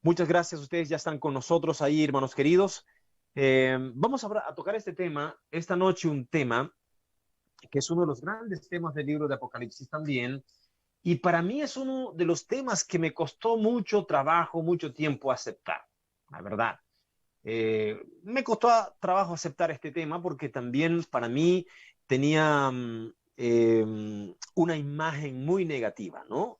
Muchas gracias, ustedes ya están con nosotros ahí, hermanos queridos. Vamos a tocar este tema, esta noche un tema que es uno de los grandes temas del libro de Apocalipsis también, y para mí es uno de los temas que me costó mucho trabajo, mucho tiempo aceptar, la verdad. Me costó trabajo aceptar este tema porque también para mí tenía una imagen muy negativa, ¿no?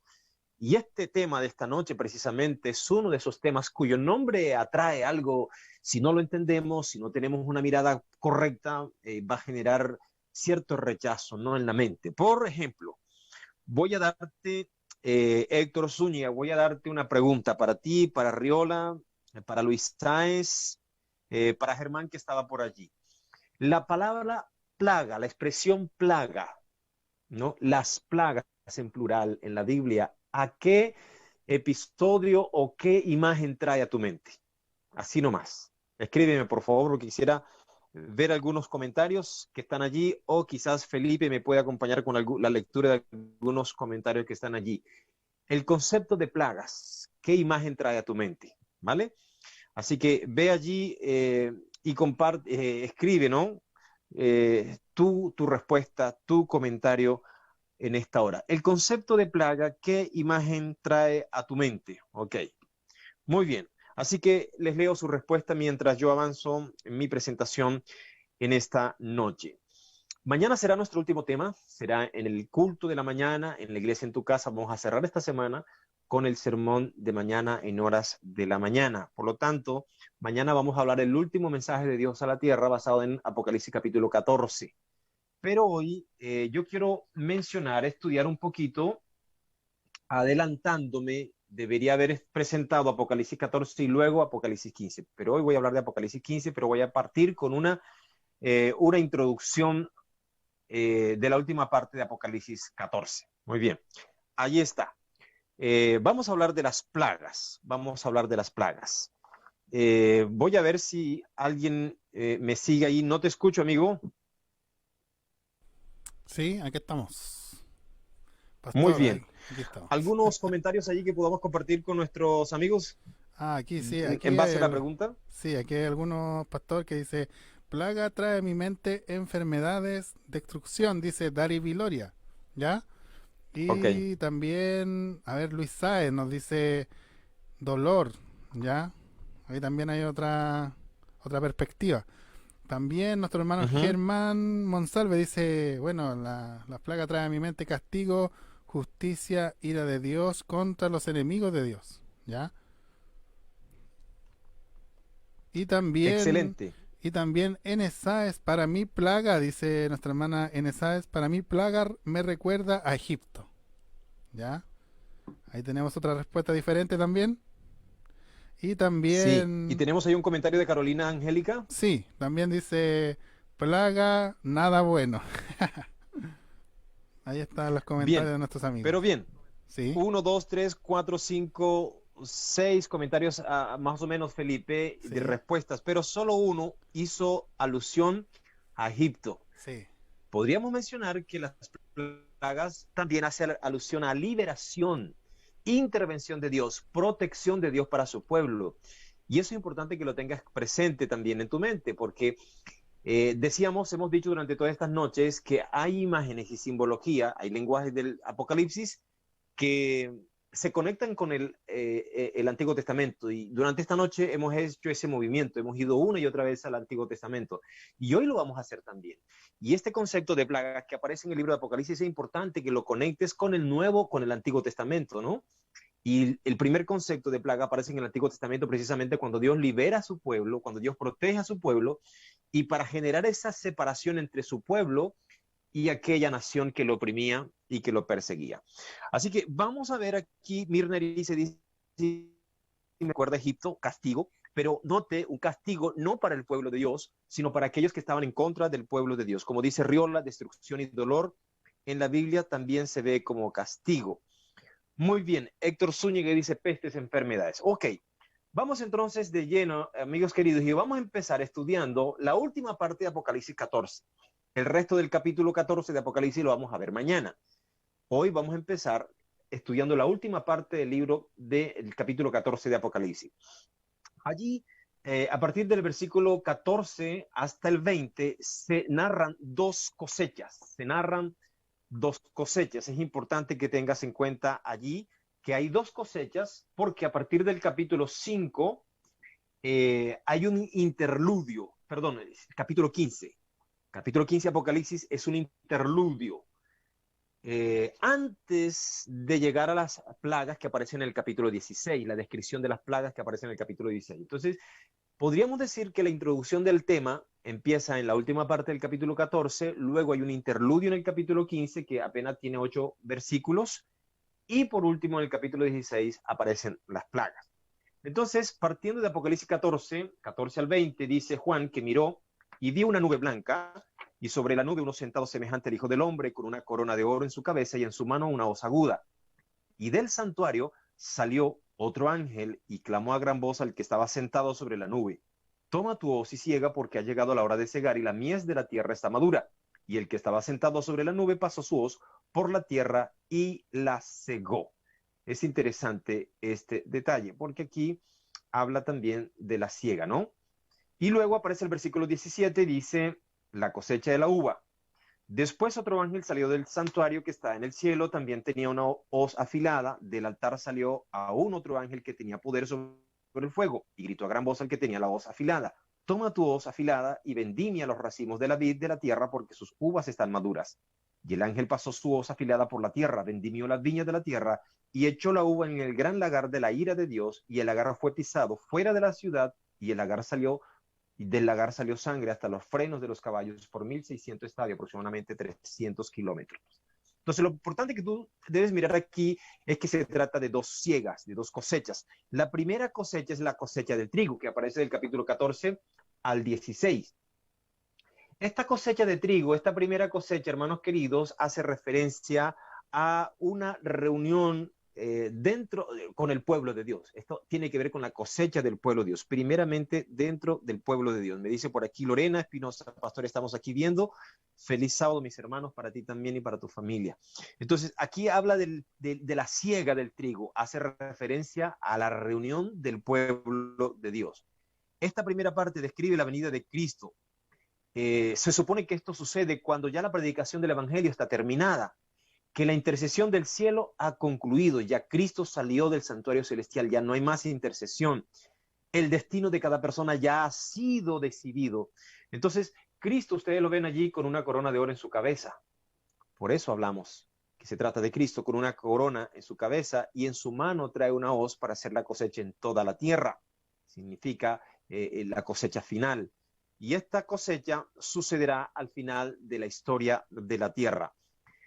Y este tema de esta noche precisamente es uno de esos temas cuyo nombre atrae algo, si no lo entendemos, si no tenemos una mirada correcta, va a generar cierto rechazo, ¿no? En la mente. Por ejemplo, voy a darte, Héctor Zúñiga, voy a darte una pregunta para ti, para Riola, para Luis Sáez, para Germán que estaba por allí. La palabra plaga, la expresión plaga, ¿no? Las plagas en plural en la Biblia, ¿a qué episodio o qué imagen trae a tu mente? Así nomás. Escríbeme, por favor, porque quisiera ver algunos comentarios que están allí o quizás Felipe me puede acompañar con la lectura de algunos comentarios que están allí. El concepto de plagas, ¿qué imagen trae a tu mente? ¿Vale? Así que ve allí y comparte, escribe, ¿no? Tu respuesta, tu comentario en esta hora. El concepto de plaga, ¿qué imagen trae a tu mente? Ok, muy bien. Así que les leo su respuesta mientras yo avanzo en mi presentación en esta noche. Mañana será nuestro último tema, será en el culto de la mañana, en la iglesia en tu casa. Vamos a cerrar esta semana con el sermón de mañana en horas de la mañana. Por lo tanto, mañana vamos a hablar el último mensaje de Dios a la tierra basado en Apocalipsis capítulo 14. Pero hoy yo quiero mencionar, estudiar un poquito, adelantándome, debería haber presentado Apocalipsis 14 y luego Apocalipsis 15. Pero hoy voy a hablar de Apocalipsis 15, pero voy a partir con una introducción de la última parte de Apocalipsis 14. Muy bien, ahí está. Vamos a hablar de las plagas. Vamos a hablar de las plagas. Voy a ver si alguien me sigue ahí. No te escucho, amigo. Sí, aquí estamos. Muy Pastor, bien. aquí estamos. ¿Algunos comentarios allí que podamos compartir con nuestros amigos Ah, aquí sí, en base a la pregunta? sí, aquí hay algunos pastor que dice, plaga trae a mi mente enfermedades, destrucción, dice Dari Viloria, ¿ya? Ok. Y también, a ver, Luis Sáez nos dice dolor, ¿ya? Ahí también hay otra perspectiva. También nuestro hermano Ujú. Germán Monsalve dice, bueno, la plaga trae a mi mente castigo, justicia, ira de Dios contra los enemigos de Dios, ¿ya? Y también, Excelente. y también Enesaes para mí plaga, dice nuestra hermana Enesaes, para mí plaga me recuerda a Egipto, ¿ya? Ahí tenemos otra respuesta diferente también. Y Sí. Y también, tenemos ahí un comentario de Carolina Angélica. sí, también dice plaga, nada bueno. Ahí están los comentarios Bien. de nuestros Pero amigos. bien. Sí, Uno, dos, tres, cuatro, cinco, seis comentarios más o menos, Felipe, de sí, respuestas, pero solo uno hizo alusión a Egipto. sí, Podríamos mencionar que las plagas también hacen alusión a liberación, intervención de Dios, protección de Dios para su pueblo. Y eso es importante que lo tengas presente también en tu mente, porque decíamos, hemos dicho durante todas estas noches que hay imágenes y simbología, hay lenguajes del Apocalipsis que se conectan con el Antiguo Testamento. Y durante esta noche hemos hecho ese movimiento, hemos ido una y otra vez al Antiguo Testamento. Y hoy lo vamos a hacer también. Y este concepto de plagas que aparece en el libro de Apocalipsis es importante que lo conectes con el Nuevo, con el Antiguo Testamento, ¿no? Y el primer concepto de plaga aparece en el Antiguo Testamento precisamente cuando Dios libera a su pueblo, cuando Dios protege a su pueblo, y para generar esa separación entre su pueblo y aquella nación que lo oprimía y que lo perseguía. Así que vamos a ver aquí, Mirna dice, me acuerda Egipto, castigo, pero note un castigo no para el pueblo de Dios, sino para aquellos que estaban en contra del pueblo de Dios. Como dice Riola, destrucción y dolor en la Biblia también se ve como castigo. Muy bien, Héctor Zúñiga dice pestes, enfermedades. Ok, vamos entonces de lleno, amigos queridos, y vamos a empezar estudiando la última parte de Apocalipsis 14. El resto del capítulo 14 de Apocalipsis lo vamos a ver mañana. Hoy vamos a empezar estudiando la última parte del libro del capítulo 14 de Apocalipsis. Allí, a partir del versículo 14 hasta el 20, se narran dos cosechas. Se narran dos cosechas. Es importante que tengas en cuenta allí que hay dos cosechas, porque a partir del capítulo 5 hay un interludio, perdón, capítulo 15. Capítulo 15 Apocalipsis es un interludio. Antes de llegar a las plagas que aparecen en el capítulo 16, la descripción de las plagas que aparecen en el capítulo 16. Entonces, podríamos decir que la introducción del tema empieza en la última parte del capítulo 14, luego hay un interludio en el capítulo 15 que apenas tiene 8 versículos, y por último en el capítulo 16 aparecen las plagas. Entonces, partiendo de Apocalipsis 14, 14 al 20, dice Juan que miró y vio una nube blanca, y sobre la nube uno sentado semejante al Hijo del Hombre, con una corona de oro en su cabeza y en su mano una hoz aguda. Y del santuario salió otro ángel y clamó a gran voz al que estaba sentado sobre la nube: toma tu hoz y ciega, porque ha llegado la hora de cegar y la mies de la tierra está madura. Y el que estaba sentado sobre la nube pasó su hoz por la tierra y la cegó. Es interesante este detalle, porque aquí habla también de la siega, ¿no? Y luego aparece el versículo 17, dice, la cosecha de la uva. Después otro ángel salió del santuario que está en el cielo, también tenía una hoz afilada. Del altar salió aún otro ángel que tenía poder sobre el fuego, y gritó a gran voz al que tenía la hoz afilada: toma tu hoz afilada y vendimia los racimos de la vid de la tierra, porque sus uvas están maduras. Y el ángel pasó su hoz afilada por la tierra, vendimió las viñas de la tierra, y echó la uva en el gran lagar de la ira de Dios, y el lagar fue pisado fuera de la ciudad, y del lagar salió sangre hasta los frenos de los caballos por 1.600 estadios, aproximadamente 300 kilómetros. Entonces, lo importante que tú debes mirar aquí es que se trata de dos siegas, de dos cosechas. La primera cosecha es la cosecha del trigo, que aparece del capítulo 14 al 16. Esta cosecha de trigo, esta primera cosecha, hermanos queridos, hace referencia a una reunión con el pueblo de Dios. Esto tiene que ver con la cosecha del pueblo de Dios, primeramente dentro del pueblo de Dios. Me dice por aquí Lorena Espinosa, pastor, estamos aquí viendo. Feliz sábado, mis hermanos, para ti también y para tu familia. Entonces, aquí habla de la siega del trigo, hace referencia a la reunión del pueblo de Dios. Esta primera parte describe la venida de Cristo. Se supone que esto sucede cuando ya la predicación del evangelio está terminada, que la intercesión del cielo ha concluido, ya Cristo salió del santuario celestial, ya no hay más intercesión. El destino de cada persona ya ha sido decidido. Entonces, Cristo, ustedes lo ven allí con una corona de oro en su cabeza. Por eso hablamos que se trata de Cristo con una corona en su cabeza, y en su mano trae una hoz para hacer la cosecha en toda la tierra. Significa la cosecha final. Y esta cosecha sucederá al final de la historia de la tierra.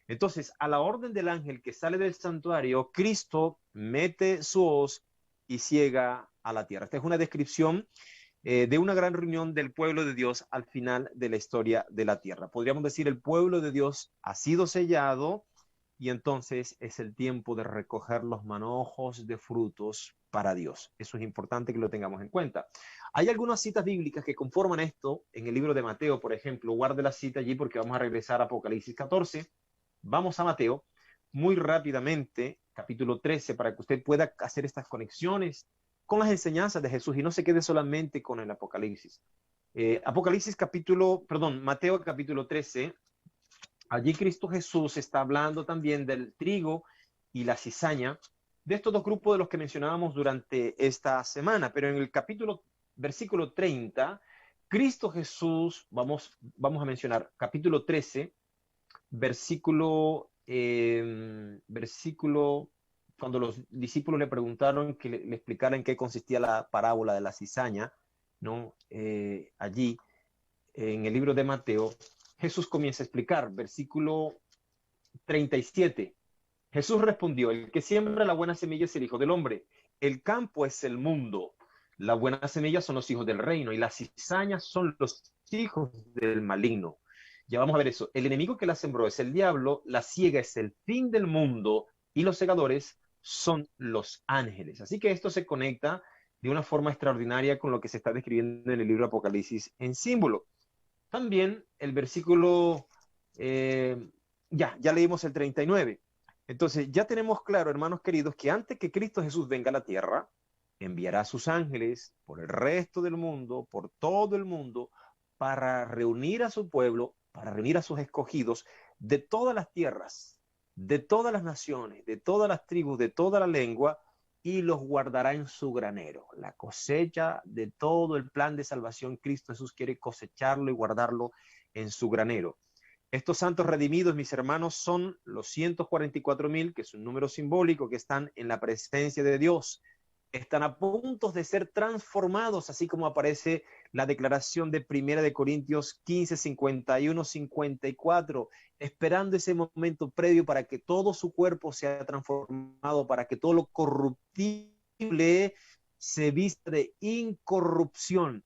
Entonces, a la orden del ángel que sale del santuario, Cristo mete su hoz y ciega a la tierra. Esta es una descripción de una gran reunión del pueblo de Dios al final de la historia de la tierra. Podríamos decir, el pueblo de Dios ha sido sellado, y entonces es el tiempo de recoger los manojos de frutos para Dios. Eso es importante que lo tengamos en cuenta. Hay algunas citas bíblicas que conforman esto en el libro de Mateo, por ejemplo. Guarde la cita allí porque vamos a regresar a Apocalipsis 14. Vamos a Mateo muy rápidamente, capítulo 13, para que usted pueda hacer estas conexiones con las enseñanzas de Jesús y no se quede solamente con el Apocalipsis. Mateo capítulo 13, allí Cristo Jesús está hablando también del trigo y la cizaña, de estos dos grupos de los que mencionábamos durante esta semana, pero en el versículo 30, Cristo Jesús, vamos a mencionar capítulo 13, versículo, cuando los discípulos le preguntaron que le explicara en qué consistía la parábola de la cizaña, ¿no? Allí, en el libro de Mateo, Jesús comienza a explicar, versículo 37. Jesús respondió: el que siembra la buena semilla es el Hijo del Hombre. El campo es el mundo. La buena semilla son los hijos del reino, y las cizañas son los hijos del maligno. Ya vamos a ver eso. El enemigo que la sembró es el diablo, la siega es el fin del mundo, y los segadores son los ángeles. Así que esto se conecta de una forma extraordinaria con lo que se está describiendo en el libro de Apocalipsis en símbolo. También el versículo, ya leímos el 39. Entonces, ya tenemos claro, hermanos queridos, que antes que Cristo Jesús venga a la tierra, enviará a sus ángeles por el resto del mundo, por todo el mundo, para reunir a su pueblo, para reunir a sus escogidos de todas las tierras, de todas las naciones, de todas las tribus, de toda la lengua, y los guardará en su granero. La cosecha de todo el plan de salvación, Cristo Jesús quiere cosecharlo y guardarlo en su granero. Estos santos redimidos, mis hermanos, son los 144,000, que es un número simbólico, que están en la presencia de Dios. Están a punto de ser transformados, así como aparece la declaración de 1 de Corintios 15, 51, 54, esperando ese momento previo para que todo su cuerpo sea transformado, para que todo lo corruptible se vista de incorrupción,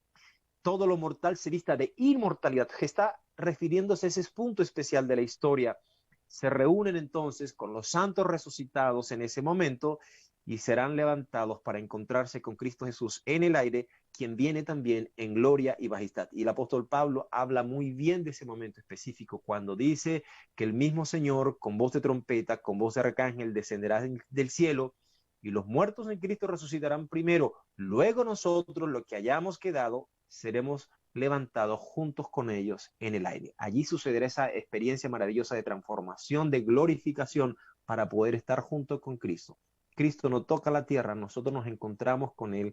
todo lo mortal se vista de inmortalidad. Está refiriéndose a ese punto especial de la historia. Se reúnen entonces con los santos resucitados en ese momento y serán levantados para encontrarse con Cristo Jesús en el aire, quien viene también en gloria y majestad. Y el apóstol Pablo habla muy bien de ese momento específico cuando dice que el mismo Señor, con voz de trompeta, con voz de arcángel, descenderá del cielo, y los muertos en Cristo resucitarán primero. Luego nosotros, los que hayamos quedado, seremos levantados juntos con ellos en el aire. Allí sucederá esa experiencia maravillosa de transformación, de glorificación, para poder estar junto con Cristo. Cristo no toca la tierra, nosotros nos encontramos con Él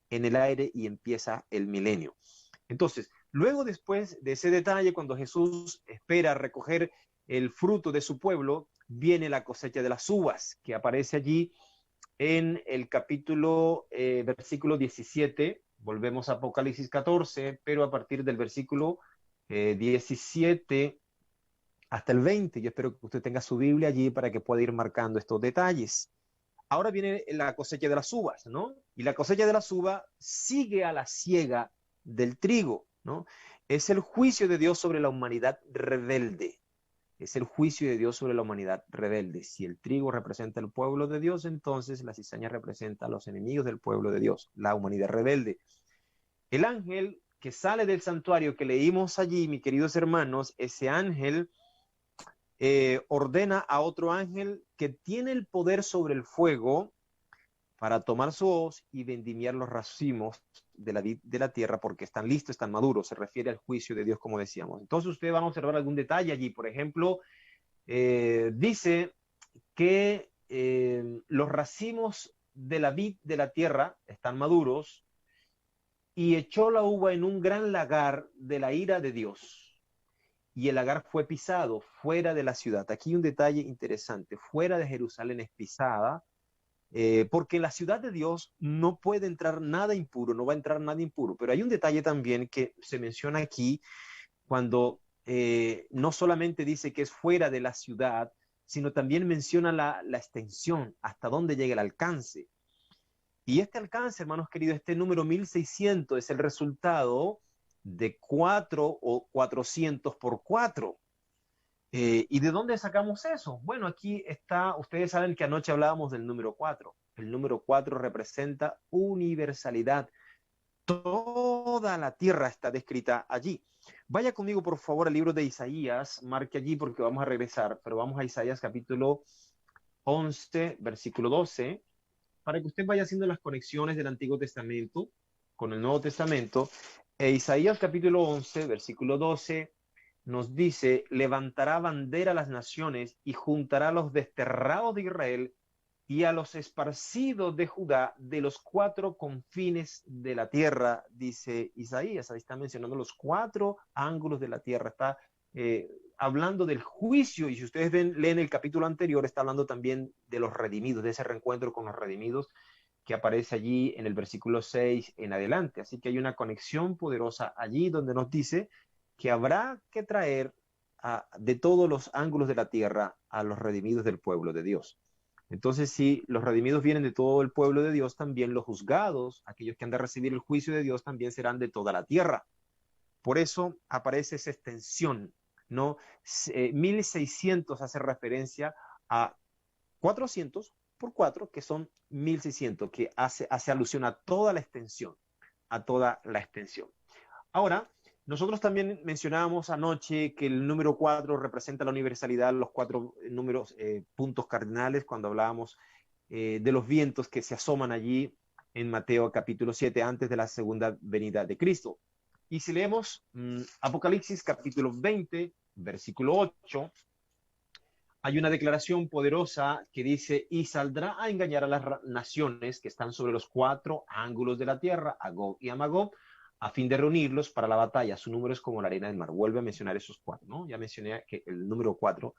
en el aire y empieza el milenio. Entonces, luego después de ese detalle, cuando Jesús espera recoger el fruto de su pueblo, viene la cosecha de las uvas, que aparece allí en el capítulo, versículo 17, volvemos a Apocalipsis 14, pero a partir del versículo 17 hasta el 20. Yo espero que usted tenga su Biblia allí para que pueda ir marcando estos detalles. Ahora viene la cosecha de las uvas, ¿no? Y la cosecha de las uvas sigue a la siega del trigo, ¿no? Es el juicio de Dios sobre la humanidad rebelde. Es el juicio de Dios sobre la humanidad rebelde. Si el trigo representa el pueblo de Dios, entonces la cizaña representa a los enemigos del pueblo de Dios, la humanidad rebelde. El ángel que sale del santuario que leímos allí, mis queridos hermanos, ese ángel ordena a otro ángel que tiene el poder sobre el fuego para tomar su hoz y vendimiar los racimos de la tierra porque están listos, están maduros. Se refiere al juicio de Dios, como decíamos. Entonces ustedes van a observar algún detalle allí. Por ejemplo, dice que los racimos de la vid de la tierra están maduros y echó la uva en un gran lagar de la ira de Dios. Y el lagar fue pisado fuera de la ciudad. Aquí un detalle interesante. Fuera de Jerusalén es pisada, porque en la ciudad de Dios no puede entrar nada impuro, no va a entrar nada impuro. Pero hay un detalle también que se menciona aquí cuando no solamente dice que es fuera de la ciudad, sino también menciona la extensión, hasta dónde llega el alcance. Y este alcance, hermanos queridos, este número 1600 es el resultado de 4 o 400 por 4. ¿Y de dónde sacamos eso? Bueno, aquí está, ustedes saben que anoche hablábamos del número 4. El número 4 representa universalidad. Toda la tierra está descrita allí. Vaya conmigo, por favor, al libro de Isaías. Marque allí porque vamos a regresar, pero vamos a Isaías capítulo 11, versículo 12, para que usted vaya haciendo las conexiones del Antiguo Testamento con el Nuevo Testamento. Isaías capítulo 11, versículo 12, nos dice: levantará bandera a las naciones y juntará a los desterrados de Israel y a los esparcidos de Judá de los 4 confines de la tierra, dice Isaías. Ahí está mencionando los 4 ángulos de la tierra. Está hablando del juicio, y si ustedes leen el capítulo anterior, está hablando también de los redimidos, de ese reencuentro con los redimidos que aparece allí en el versículo 6 en adelante. Así que hay una conexión poderosa allí donde nos dice que habrá que traer de todos los ángulos de la tierra a los redimidos del pueblo de Dios. Entonces, si los redimidos vienen de todo el pueblo de Dios, también los juzgados, aquellos que han de recibir el juicio de Dios, también serán de toda la tierra. Por eso aparece esa extensión, ¿no? 1600 hace referencia a 400 por 4, que son 1600, que hace alusión a toda la extensión, a toda la extensión. Ahora, Nosotros también mencionábamos anoche que el número 4 representa la universalidad, los 4 números, puntos cardinales, cuando hablábamos de los vientos que se asoman allí en Mateo capítulo 7, antes de la segunda venida de Cristo. Y si leemos Apocalipsis capítulo 20, versículo 8, hay una declaración poderosa que dice, y saldrá a engañar a las naciones que están sobre los 4 ángulos de la tierra, a Gog y a Magog, a fin de reunirlos para la batalla. Su número es como la arena del mar. Vuelve a mencionar esos 4, ¿no? Ya mencioné que el número 4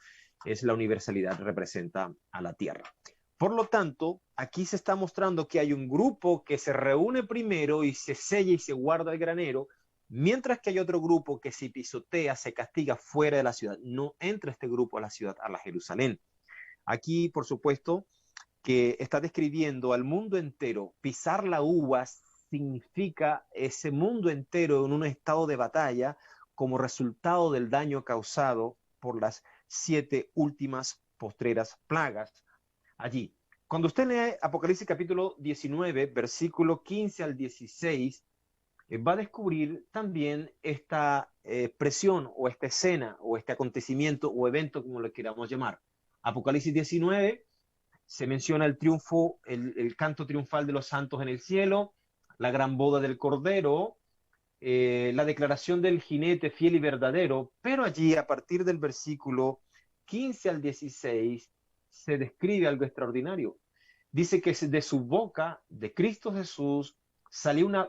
es la universalidad, representa a la tierra. Por lo tanto, aquí se está mostrando que hay un grupo que se reúne primero y se sella y se guarda el granero, mientras que hay otro grupo que si pisotea, se castiga fuera de la ciudad. No entra este grupo a la ciudad, a la Jerusalén. Aquí, por supuesto, que está describiendo al mundo entero. Pisar la uva significa ese mundo entero en un estado de batalla como resultado del daño causado por las 7 últimas postreras plagas allí. Cuando usted lee Apocalipsis capítulo 19, versículo 15 al 16, va a descubrir también esta expresión o esta escena o este acontecimiento o evento, como lo queramos llamar. Apocalipsis 19 se menciona el triunfo, el canto triunfal de los santos en el cielo, la gran boda del Cordero, la declaración del jinete fiel y verdadero, pero allí a partir del versículo 15 al 16 se describe algo extraordinario. Dice que de su boca, de Cristo Jesús, salió una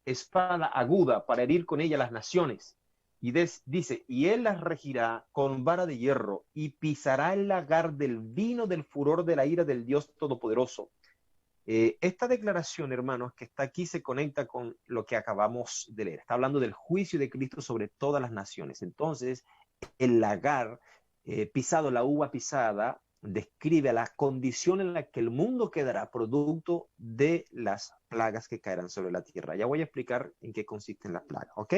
espada aguda para herir con ella las naciones. Y dice, y él las regirá con vara de hierro y pisará el lagar del vino del furor de la ira del Dios Todopoderoso. Esta declaración, hermanos, que está aquí se conecta con lo que acabamos de leer. Está hablando del juicio de Cristo sobre todas las naciones. Entonces, el lagar pisado, la uva pisada, describe la condición en la que el mundo quedará producto de las plagas que caerán sobre la tierra. Ya voy a explicar en qué consisten las plagas, ¿ok?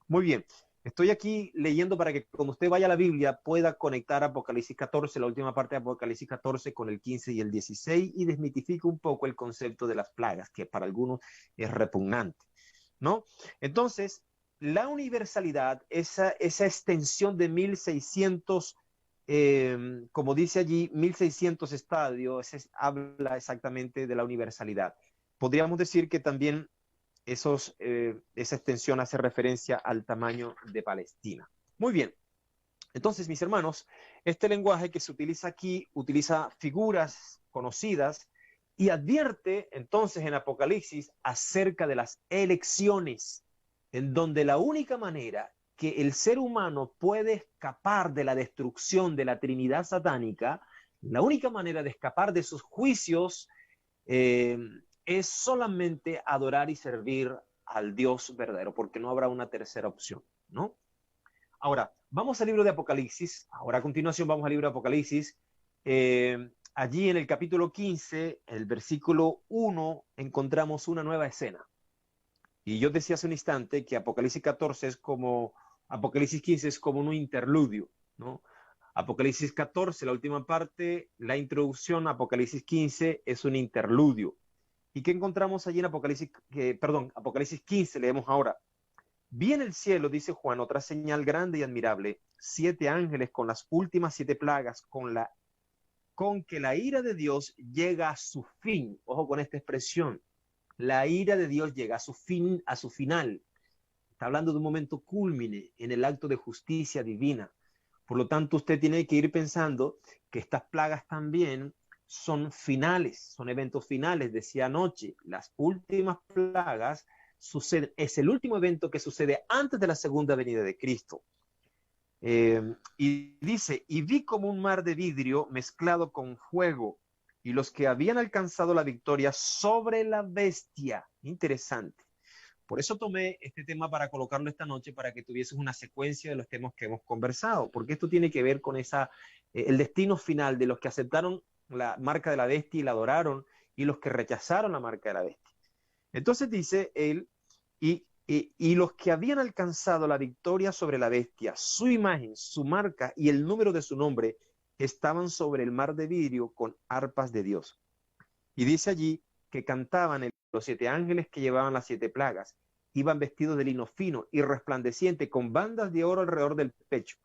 Muy bien. Estoy aquí leyendo para que cuando usted vaya a la Biblia pueda conectar Apocalipsis 14, la última parte de Apocalipsis 14 con el 15 y el 16 y desmitifique un poco el concepto de las plagas, que para algunos es repugnante, ¿no? Entonces, la universalidad, esa extensión de 1600, como dice allí, 1600 estadios, habla exactamente de la universalidad. Podríamos decir que también esa extensión hace referencia al tamaño de Palestina. Muy bien. Entonces, mis hermanos, este lenguaje que se utiliza aquí utiliza figuras conocidas y advierte entonces en Apocalipsis acerca de las elecciones, en donde la única manera que el ser humano puede escapar de la destrucción de la Trinidad satánica, la única manera de escapar de sus juicios, es solamente adorar y servir al Dios verdadero, porque no habrá una tercera opción, ¿no? Ahora, vamos al libro de Apocalipsis. Ahora a continuación vamos al libro de Apocalipsis. Allí en el capítulo 15, el versículo 1, encontramos una nueva escena. Y yo decía hace un instante que Apocalipsis 14 es como, Apocalipsis 15 es como un interludio, ¿no? Apocalipsis 14, la última parte, la introducción, Apocalipsis 15 es un interludio. ¿Y qué encontramos allí en Apocalipsis 15? Leemos ahora. Vi en el cielo, dice Juan, otra señal grande y admirable, 7 ángeles con las últimas 7 plagas, con que la ira de Dios llega a su fin. Ojo con esta expresión. La ira de Dios llega a su fin, a su final. Está hablando de un momento cúlmine en el acto de justicia divina. Por lo tanto, usted tiene que ir pensando que estas plagas también son finales, son eventos finales. Decía anoche, las últimas plagas suceden, es el último evento que sucede antes de la segunda venida de Cristo. Y dice, y vi como un mar de vidrio mezclado con fuego, y los que habían alcanzado la victoria sobre la bestia. Interesante. Por eso tomé este tema para colocarlo esta noche, para que tuvieses una secuencia de los temas que hemos conversado, porque esto tiene que ver con el destino final de los que aceptaron la marca de la bestia y la adoraron, y los que rechazaron la marca de la bestia. Entonces dice él, y los que habían alcanzado la victoria sobre la bestia, su imagen, su marca y el número de su nombre, estaban sobre el mar de vidrio con arpas de Dios. Y dice allí que cantaban los 7 ángeles que llevaban las 7 plagas, iban vestidos de lino fino y resplandeciente, con bandas de oro alrededor del pecho.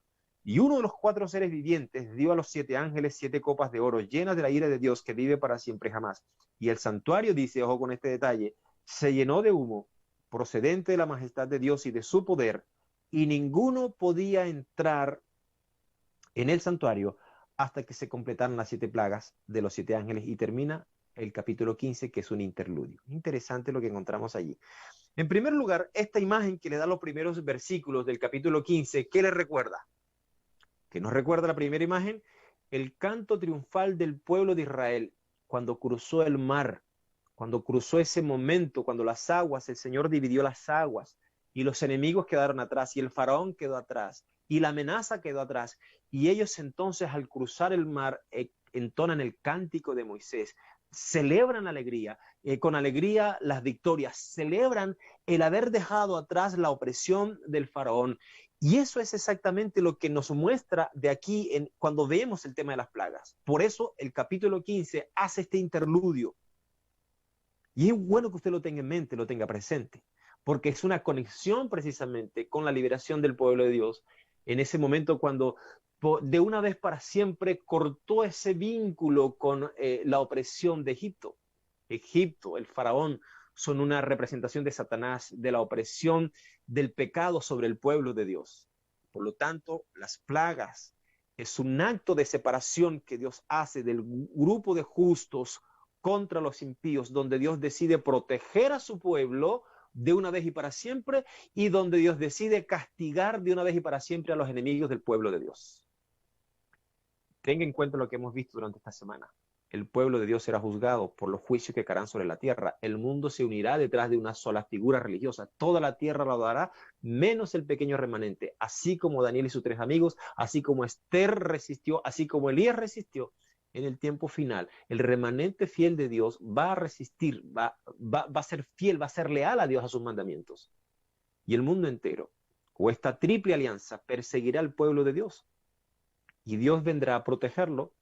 Y uno de los 4 seres vivientes dio a los 7 ángeles 7 copas de oro llenas de la ira de Dios que vive para siempre jamás. Y el santuario, dice, ojo con este detalle, se llenó de humo procedente de la majestad de Dios y de su poder, y ninguno podía entrar en el santuario hasta que se completaran las 7 plagas de los 7 ángeles. Y termina el capítulo 15, que es un interludio. Interesante lo que encontramos allí. En primer lugar, esta imagen que le da los primeros versículos del capítulo 15, ¿qué le recuerda? ¿Qué nos recuerda la primera imagen? El canto triunfal del pueblo de Israel cuando cruzó el mar, cuando cruzó ese momento, cuando las aguas, el Señor dividió las aguas y los enemigos quedaron atrás y el faraón quedó atrás y la amenaza quedó atrás. Y ellos entonces, al cruzar el mar, entonan el cántico de Moisés, celebran alegría, con alegría las victorias, celebran el haber dejado atrás la opresión del faraón. Y eso es exactamente lo que nos muestra de aquí cuando vemos el tema de las plagas. Por eso el capítulo 15 hace este interludio. Y es bueno que usted lo tenga en mente, lo tenga presente, porque es una conexión precisamente con la liberación del pueblo de Dios en ese momento cuando de una vez para siempre cortó ese vínculo con la opresión de Egipto. Egipto, el faraón, son una representación de Satanás, de la opresión del pecado sobre el pueblo de Dios. Por lo tanto, las plagas es un acto de separación que Dios hace del grupo de justos contra los impíos, donde Dios decide proteger a su pueblo de una vez y para siempre, y donde Dios decide castigar de una vez y para siempre a los enemigos del pueblo de Dios. Tenga en cuenta lo que hemos visto durante esta semana. El pueblo de Dios será juzgado por los juicios que caerán sobre la tierra. El mundo se unirá detrás de una sola figura religiosa. Toda la tierra lo dará, menos el pequeño remanente. Así como Daniel y sus 3 amigos, así como Esther resistió, así como Elías resistió, en el tiempo final, el remanente fiel de Dios va a resistir, va a ser fiel, va a ser leal a Dios, a sus mandamientos. Y el mundo entero, o esta triple alianza, perseguirá al pueblo de Dios. Y Dios vendrá a protegerlo,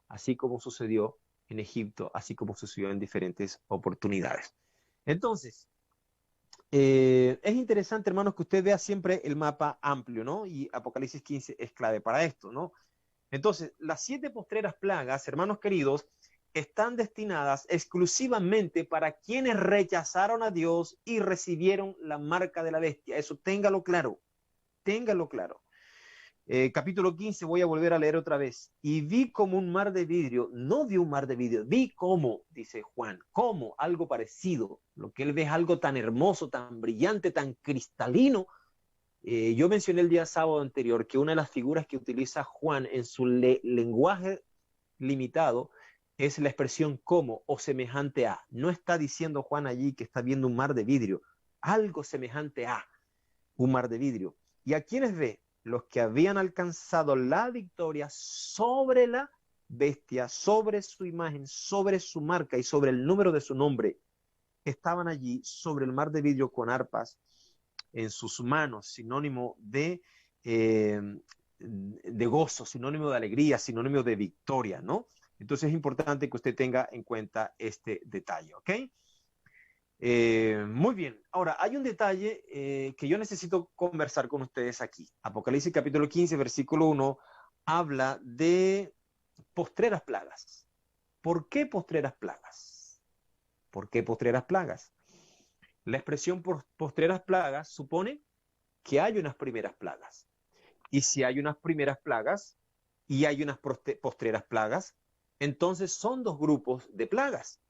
así como sucedió en Egipto, así como sucedió en diferentes oportunidades. Entonces, es interesante, hermanos, que usted vea siempre el mapa amplio, ¿no? Y Apocalipsis 15 es clave para esto, ¿no? Entonces, las 7 postreras plagas, hermanos queridos, están destinadas exclusivamente para quienes rechazaron a Dios y recibieron la marca de la bestia. Eso téngalo claro, téngalo claro. Capítulo 15, voy a volver a leer otra vez. Y vi como un mar de vidrio, no vi un mar de vidrio, vi como, dice Juan, como algo parecido. Lo que él ve es algo tan hermoso, tan brillante, tan cristalino. Yo mencioné el día sábado anterior que una de las figuras que utiliza Juan en su lenguaje limitado es la expresión como o semejante a. No está diciendo Juan allí que está viendo un mar de vidrio, algo semejante a un mar de vidrio. ¿Y a quiénes ve? Los que habían alcanzado la victoria sobre la bestia, sobre su imagen, sobre su marca y sobre el número de su nombre. Estaban allí sobre el mar de vidrio con arpas en sus manos, sinónimo de gozo, sinónimo de alegría, sinónimo de victoria, ¿no? Entonces es importante que usted tenga en cuenta este detalle, ¿ok? Muy bien. Ahora, hay un detalle que yo necesito conversar con ustedes aquí. Apocalipsis capítulo 15, versículo 1, habla de postreras plagas. ¿Por qué postreras plagas? ¿Por qué postreras plagas? La expresión postreras plagas supone que hay unas primeras plagas. Y si hay unas primeras plagas y hay unas postreras plagas, entonces son 2 grupos de plagas.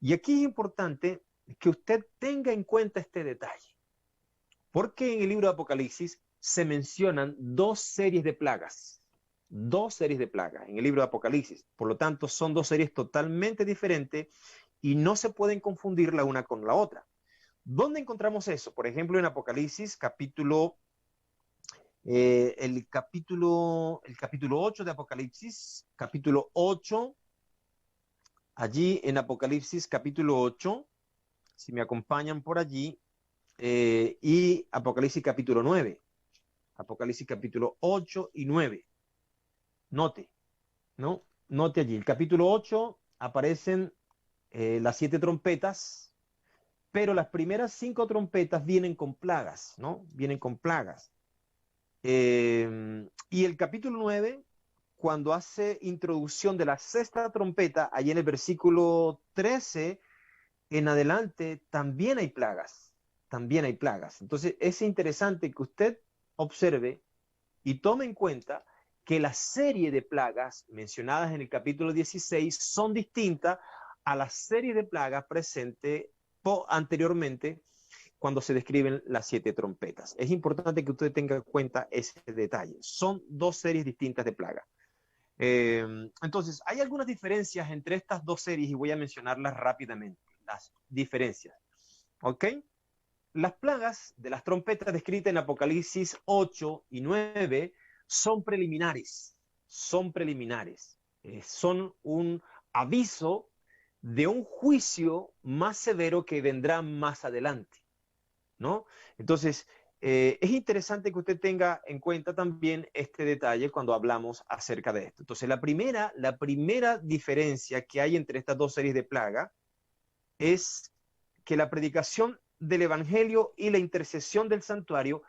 Y aquí es importante que usted tenga en cuenta este detalle, porque en el libro de Apocalipsis se mencionan 2 series de plagas, 2 series de plagas en el libro de Apocalipsis. Por lo tanto, son 2 series totalmente diferentes y no se pueden confundir la una con la otra. ¿Dónde encontramos eso? Por ejemplo, en Apocalipsis, el capítulo 8 de Apocalipsis, capítulo 8, allí en Apocalipsis capítulo 8, si me acompañan por allí, y Apocalipsis capítulo 9, Apocalipsis capítulo 8 y 9. Note, ¿no? Note allí, el capítulo 8 aparecen las 7 trompetas, pero las primeras 5 trompetas vienen con plagas, ¿no? Vienen con plagas. Y el capítulo 9, cuando hace introducción de la sexta trompeta, allí en el versículo 13 en adelante, también hay plagas, también hay plagas. Entonces es interesante que usted observe y tome en cuenta que la serie de plagas mencionadas en el capítulo 16 son distintas a la serie de plagas presente anteriormente cuando se describen las 7 trompetas. Es importante que usted tenga en cuenta ese detalle. Son 2 series distintas de plagas. Entonces, hay algunas diferencias entre estas 2 series y voy a mencionarlas rápidamente. Las diferencias. ¿Ok? Las plagas de las trompetas descritas en Apocalipsis 8 y 9 son preliminares. Son preliminares. Son un aviso de un juicio más severo que vendrá más adelante, ¿no? Entonces, es interesante que usted tenga en cuenta también este detalle cuando hablamos acerca de esto. Entonces, la primera diferencia que hay entre estas 2 series de plaga es que la predicación del evangelio y la intercesión del santuario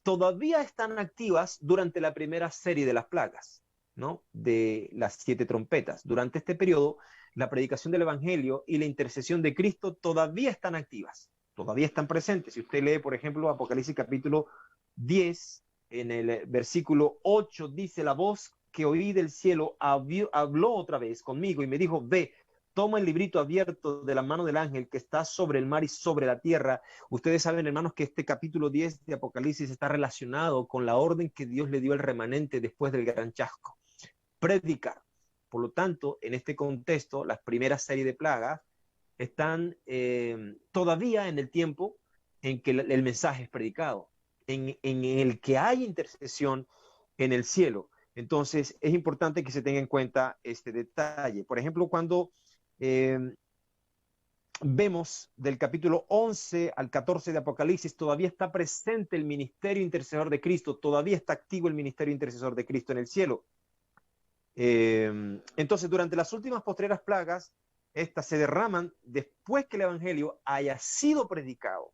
todavía están activas durante la primera serie de las plagas, ¿no? De las 7 trompetas. Durante este periodo, la predicación del evangelio y la intercesión de Cristo todavía están activas, todavía están presentes. Si usted lee, por ejemplo, Apocalipsis capítulo 10, en el versículo 8, dice: la voz que oí del cielo habló otra vez conmigo y me dijo: ve, toma el librito abierto de la mano del ángel que está sobre el mar y sobre la tierra. Ustedes saben, hermanos, que este capítulo 10 de Apocalipsis está relacionado con la orden que Dios le dio al remanente después del gran chasco: predicar. Por lo tanto, en este contexto, las primeras series de plagas están todavía en el tiempo en que el mensaje es predicado, en el que hay intercesión en el cielo. Entonces, es importante que se tenga en cuenta este detalle. Por ejemplo, cuando vemos del capítulo 11 al 14 de Apocalipsis, todavía está presente el ministerio intercesor de Cristo, todavía está activo el ministerio intercesor de Cristo en el cielo. Entonces, durante las últimas postreras plagas, estas se derraman después que el evangelio haya sido predicado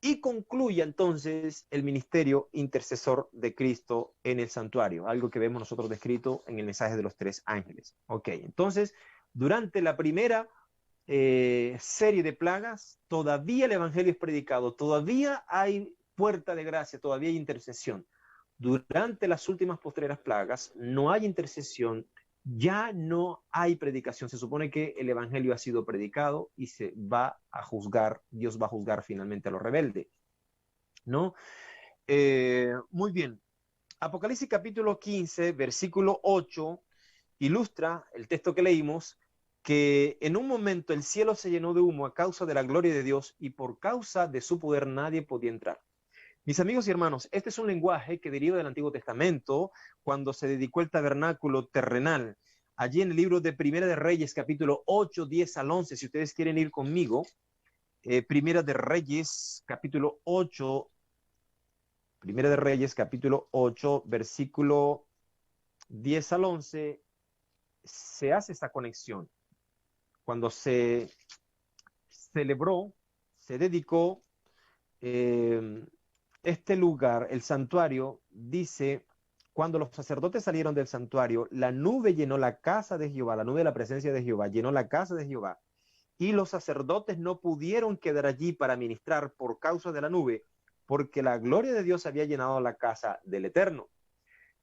y concluye entonces el ministerio intercesor de Cristo en el santuario, algo que vemos nosotros descrito en el mensaje de los 3 ángeles. Ok, entonces, durante la primera serie de plagas, todavía el evangelio es predicado, todavía hay puerta de gracia, todavía hay intercesión. Durante las últimas postreras plagas no hay intercesión, ya no hay predicación. Se supone que el evangelio ha sido predicado y se va a juzgar, Dios va a juzgar finalmente a los rebeldes, ¿no? Muy bien. Apocalipsis capítulo 15, versículo 8, ilustra el texto que leímos, que en un momento el cielo se llenó de humo a causa de la gloria de Dios y por causa de su poder nadie podía entrar. Mis amigos y hermanos, este es un lenguaje que deriva del Antiguo Testamento cuando se dedicó el tabernáculo terrenal. Allí en el libro de Primera de Reyes, capítulo 8, 10 al 11, si ustedes quieren ir conmigo, Primera de Reyes, capítulo 8, Primera de Reyes, capítulo 8, versículo 10 al 11, se hace esta conexión. Cuando se celebró, se dedicó este lugar, el santuario, dice: cuando los sacerdotes salieron del santuario, la nube llenó la casa de Jehová, la nube de la presencia de Jehová llenó la casa de Jehová, y los sacerdotes no pudieron quedar allí para ministrar por causa de la nube, porque la gloria de Dios había llenado la casa del Eterno.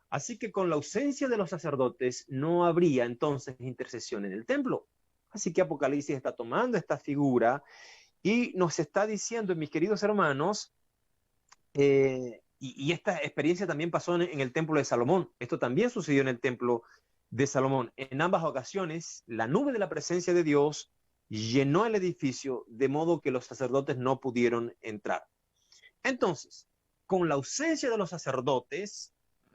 Así que con la ausencia de los sacerdotes no habría entonces intercesión en el templo. Así que Apocalipsis está tomando esta figura y nos está diciendo, mis queridos hermanos, y esta experiencia también pasó en el templo de Salomón. Esto también sucedió en el templo de Salomón. En ambas ocasiones, la nube de la presencia de Dios llenó el edificio de modo que los sacerdotes no pudieron entrar. Entonces, con la ausencia de los sacerdotes,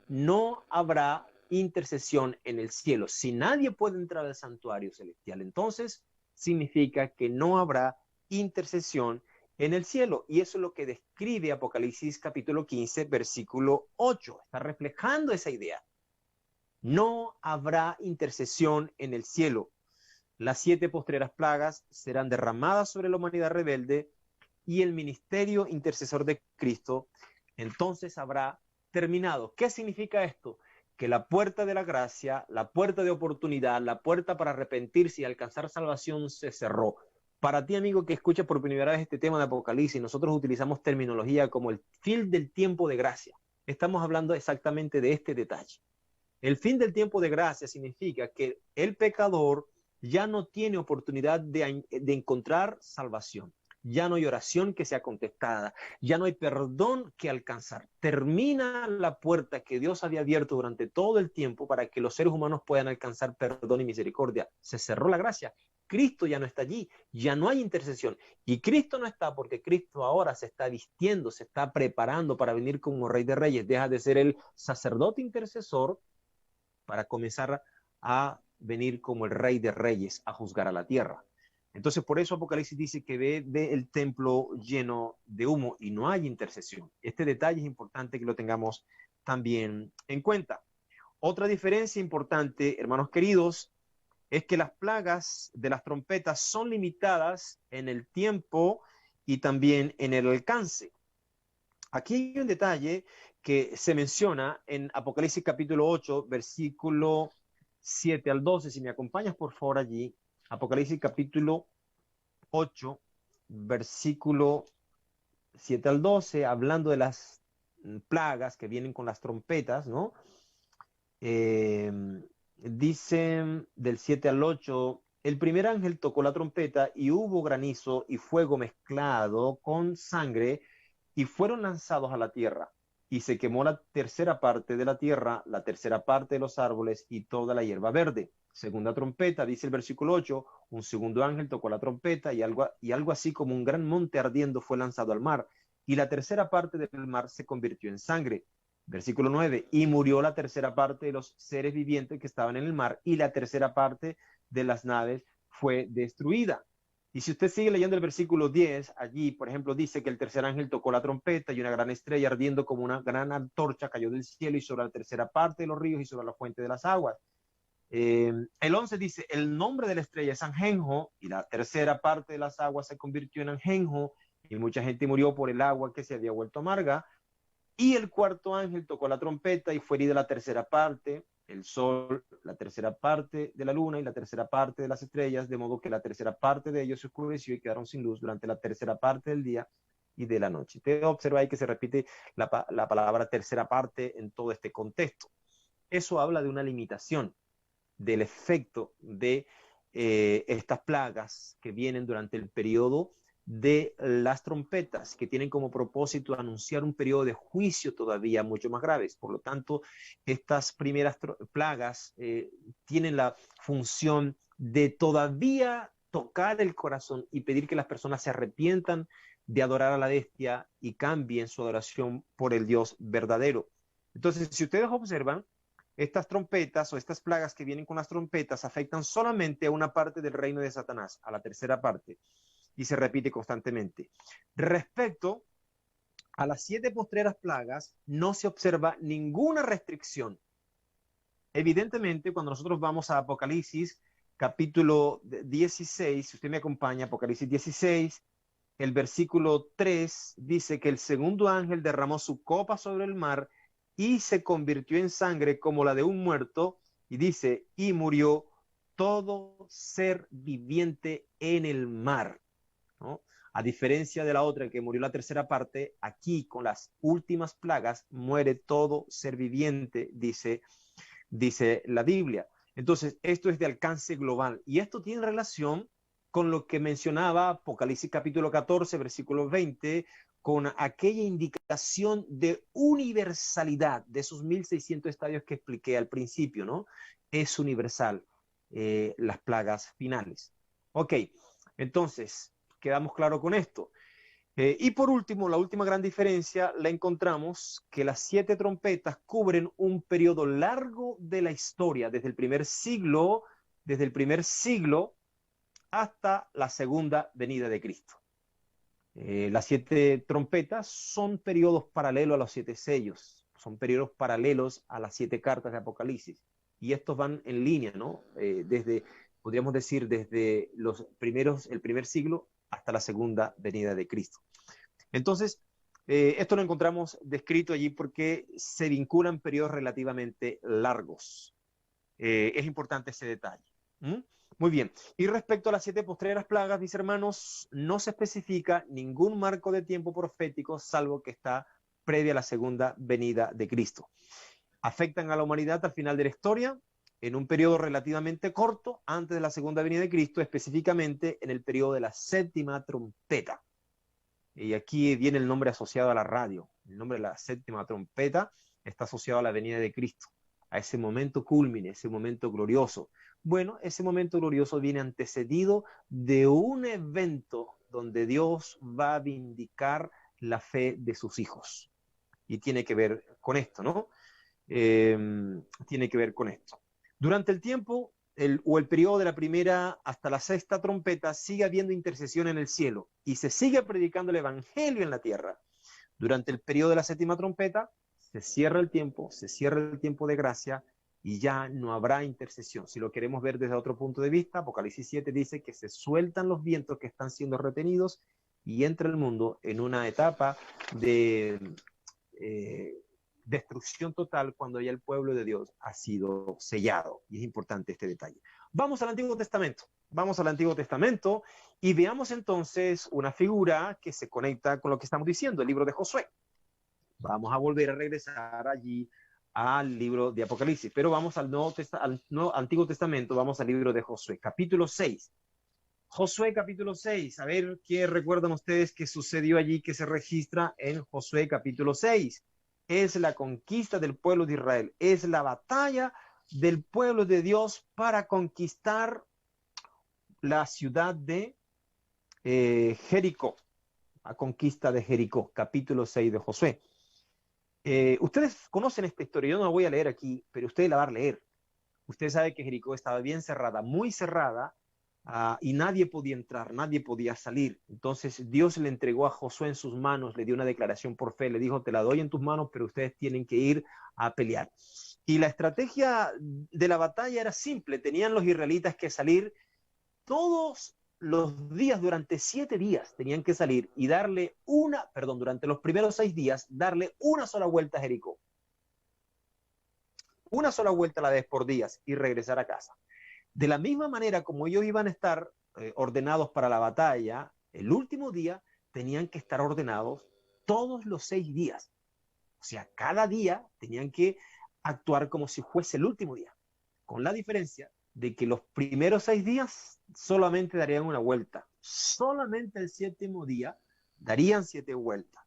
no habrá intercesión en el cielo. Si nadie puede entrar al santuario celestial, entonces significa que no habrá intercesión en el cielo. Y eso es lo que describe Apocalipsis capítulo 15, versículo 8. Está reflejando esa idea. No habrá intercesión en el cielo. las 7 postreras plagas serán derramadas sobre la humanidad rebelde y el ministerio intercesor de Cristo entonces habrá terminado. ¿Qué significa esto? Que la puerta de la gracia, la puerta de oportunidad, la puerta para arrepentirse y alcanzar salvación se cerró. Para ti, amigo, que escucha por primera vez este tema de Apocalipsis, nosotros utilizamos terminología como el fin del tiempo de gracia. Estamos hablando exactamente de este detalle. El fin del tiempo de gracia significa que el pecador ya no tiene oportunidad de encontrar salvación. Ya no hay oración que sea contestada, ya no hay perdón que alcanzar. Termina la puerta que Dios había abierto durante todo el tiempo para que los seres humanos puedan alcanzar perdón y misericordia. Se cerró la gracia. Cristo ya no está allí, ya no hay intercesión. Y Cristo no está porque Cristo ahora se está vistiendo, se está preparando para venir como Rey de Reyes. Deja de ser el sacerdote intercesor para comenzar a venir como el Rey de Reyes a juzgar a la tierra. Entonces, por eso Apocalipsis dice que ve el templo lleno de humo y no hay intercesión. Este detalle es importante que lo tengamos también en cuenta. Otra diferencia importante, hermanos queridos, es que las plagas de las trompetas son limitadas en el tiempo y también en el alcance. Aquí hay un detalle que se menciona en Apocalipsis capítulo 8, versículo 7 al 12. Si me acompañas, por favor, allí. Apocalipsis capítulo 8, versículo 7 al 12, hablando de las plagas que vienen con las trompetas, ¿no? Dicen del 7 al 8, el primer ángel tocó la trompeta y hubo granizo y fuego mezclado con sangre y fueron lanzados a la tierra. Y se quemó la tercera parte de la tierra, la tercera parte de los árboles y toda la hierba verde. Segunda trompeta, dice el versículo 8, un segundo ángel tocó la trompeta y algo así como un gran monte ardiendo fue lanzado al mar. Y la tercera parte del mar se convirtió en sangre. Versículo 9, y murió la tercera parte de los seres vivientes que estaban en el mar y la tercera parte de las naves fue destruida. Y si usted sigue leyendo el versículo 10, allí, por ejemplo, dice que el tercer ángel tocó la trompeta y una gran estrella ardiendo como una gran antorcha cayó del cielo y sobre la tercera parte de los ríos y sobre la fuente de las aguas. El 11 dice, el nombre de la estrella es Angenjo y la tercera parte de las aguas se convirtió en Angenjo y mucha gente murió por el agua que se había vuelto amarga. Y el cuarto ángel tocó la trompeta y fue herida la tercera parte, el sol, la tercera parte de la luna y la tercera parte de las estrellas, de modo que la tercera parte de ellos se oscureció y quedaron sin luz durante la tercera parte del día y de la noche. Usted observa ahí que se repite la palabra tercera parte en todo este contexto. Eso habla de una limitación del efecto de estas plagas que vienen durante el periodo de las trompetas, que tienen como propósito anunciar un periodo de juicio todavía mucho más graves. Por lo tanto, estas primeras plagas tienen la función de todavía tocar el corazón y pedir que las personas se arrepientan de adorar a la bestia y cambien su adoración por el Dios verdadero. Entonces, si ustedes observan, estas trompetas o estas plagas que vienen con las trompetas afectan solamente a una parte del reino de Satanás, a la tercera parte, y se repite constantemente. Respecto a las 7 postreras plagas, no se observa ninguna restricción. Evidentemente, cuando nosotros vamos a Apocalipsis, capítulo 16, si usted me acompaña, Apocalipsis 16, el versículo 3 dice que el segundo ángel derramó su copa sobre el mar y se convirtió en sangre como la de un muerto, y dice, y murió todo ser viviente en el mar, ¿no? A diferencia de la otra que murió la tercera parte, aquí con las últimas plagas muere todo ser viviente, dice la Biblia. Entonces, esto es de alcance global y esto tiene relación con lo que mencionaba Apocalipsis capítulo 14, versículo 20, con aquella indicación de universalidad de esos 1600 estadios que expliqué al principio, ¿no? Es universal las plagas finales. Ok, entonces, quedamos claros con esto. Y por último, la última gran diferencia la encontramos que las 7 trompetas cubren un periodo largo de la historia, desde el primer siglo hasta la segunda venida de Cristo. Las 7 trompetas son periodos paralelos a los 7 sellos, son periodos paralelos a las 7 cartas de Apocalipsis. Y estos van en línea, ¿no? Desde podríamos decir desde el primer siglo hasta la segunda venida de Cristo. Entonces, esto lo encontramos descrito allí porque se vinculan periodos relativamente largos. Es importante ese detalle. ¿Mm? Muy bien. Y respecto a las 7 postreras plagas, mis hermanos, no se especifica ningún marco de tiempo profético, salvo que está previa a la segunda venida de Cristo. Afectan a la humanidad al final de la historia, en un periodo relativamente corto, antes de la segunda venida de Cristo, específicamente en el periodo de la séptima trompeta. Y aquí viene el nombre asociado a la radio. El nombre de la séptima trompeta está asociado a la venida de Cristo, a ese momento cúlmine, ese momento glorioso. Bueno, ese momento glorioso viene antecedido de un evento donde Dios va a vindicar la fe de sus hijos. Y tiene que ver con esto, ¿no? Tiene que ver con esto. Durante el tiempo, el periodo de la primera hasta la sexta trompeta, sigue habiendo intercesión en el cielo y se sigue predicando el evangelio en la tierra. Durante el periodo de la séptima trompeta, se cierra el tiempo de gracia y ya no habrá intercesión. Si lo queremos ver desde otro punto de vista, Apocalipsis 7 dice que se sueltan los vientos que están siendo retenidos y entra el mundo en una etapa de destrucción total cuando ya el pueblo de Dios ha sido sellado. Y es importante este detalle. Vamos al Antiguo Testamento y veamos entonces una figura que se conecta con lo que estamos diciendo, el libro de Josué. Vamos a volver a regresar allí al libro de Apocalipsis, pero vamos al Antiguo Testamento, vamos al libro de Josué, capítulo 6. Josué capítulo 6, a ver qué recuerdan ustedes que sucedió allí, que se registra en Josué capítulo 6. Es la conquista del pueblo de Israel, es la batalla del pueblo de Dios para conquistar la ciudad de Jericó, la conquista de Jericó, capítulo 6 de Josué. Ustedes conocen esta historia, yo no la voy a leer aquí, pero ustedes la van a leer. Usted sabe que Jericó estaba bien cerrada, muy cerrada, y nadie podía entrar, nadie podía salir. Entonces Dios le entregó a Josué en sus manos, le dio una declaración por fe, le dijo, te la doy en tus manos, pero ustedes tienen que ir a pelear. Y la estrategia de la batalla era simple, tenían los israelitas que salir todos los días, durante 7 días, tenían que salir y durante los primeros 6 días, darle una sola vuelta a Jericó. Una sola vuelta a la vez por días y regresar a casa. De la misma manera como ellos iban a estar ordenados para la batalla, el último día tenían que estar ordenados todos los 6 días. O sea, cada día tenían que actuar como si fuese el último día, con la diferencia de que los primeros 6 días solamente darían una vuelta. Solamente el 7º día darían 7 vueltas.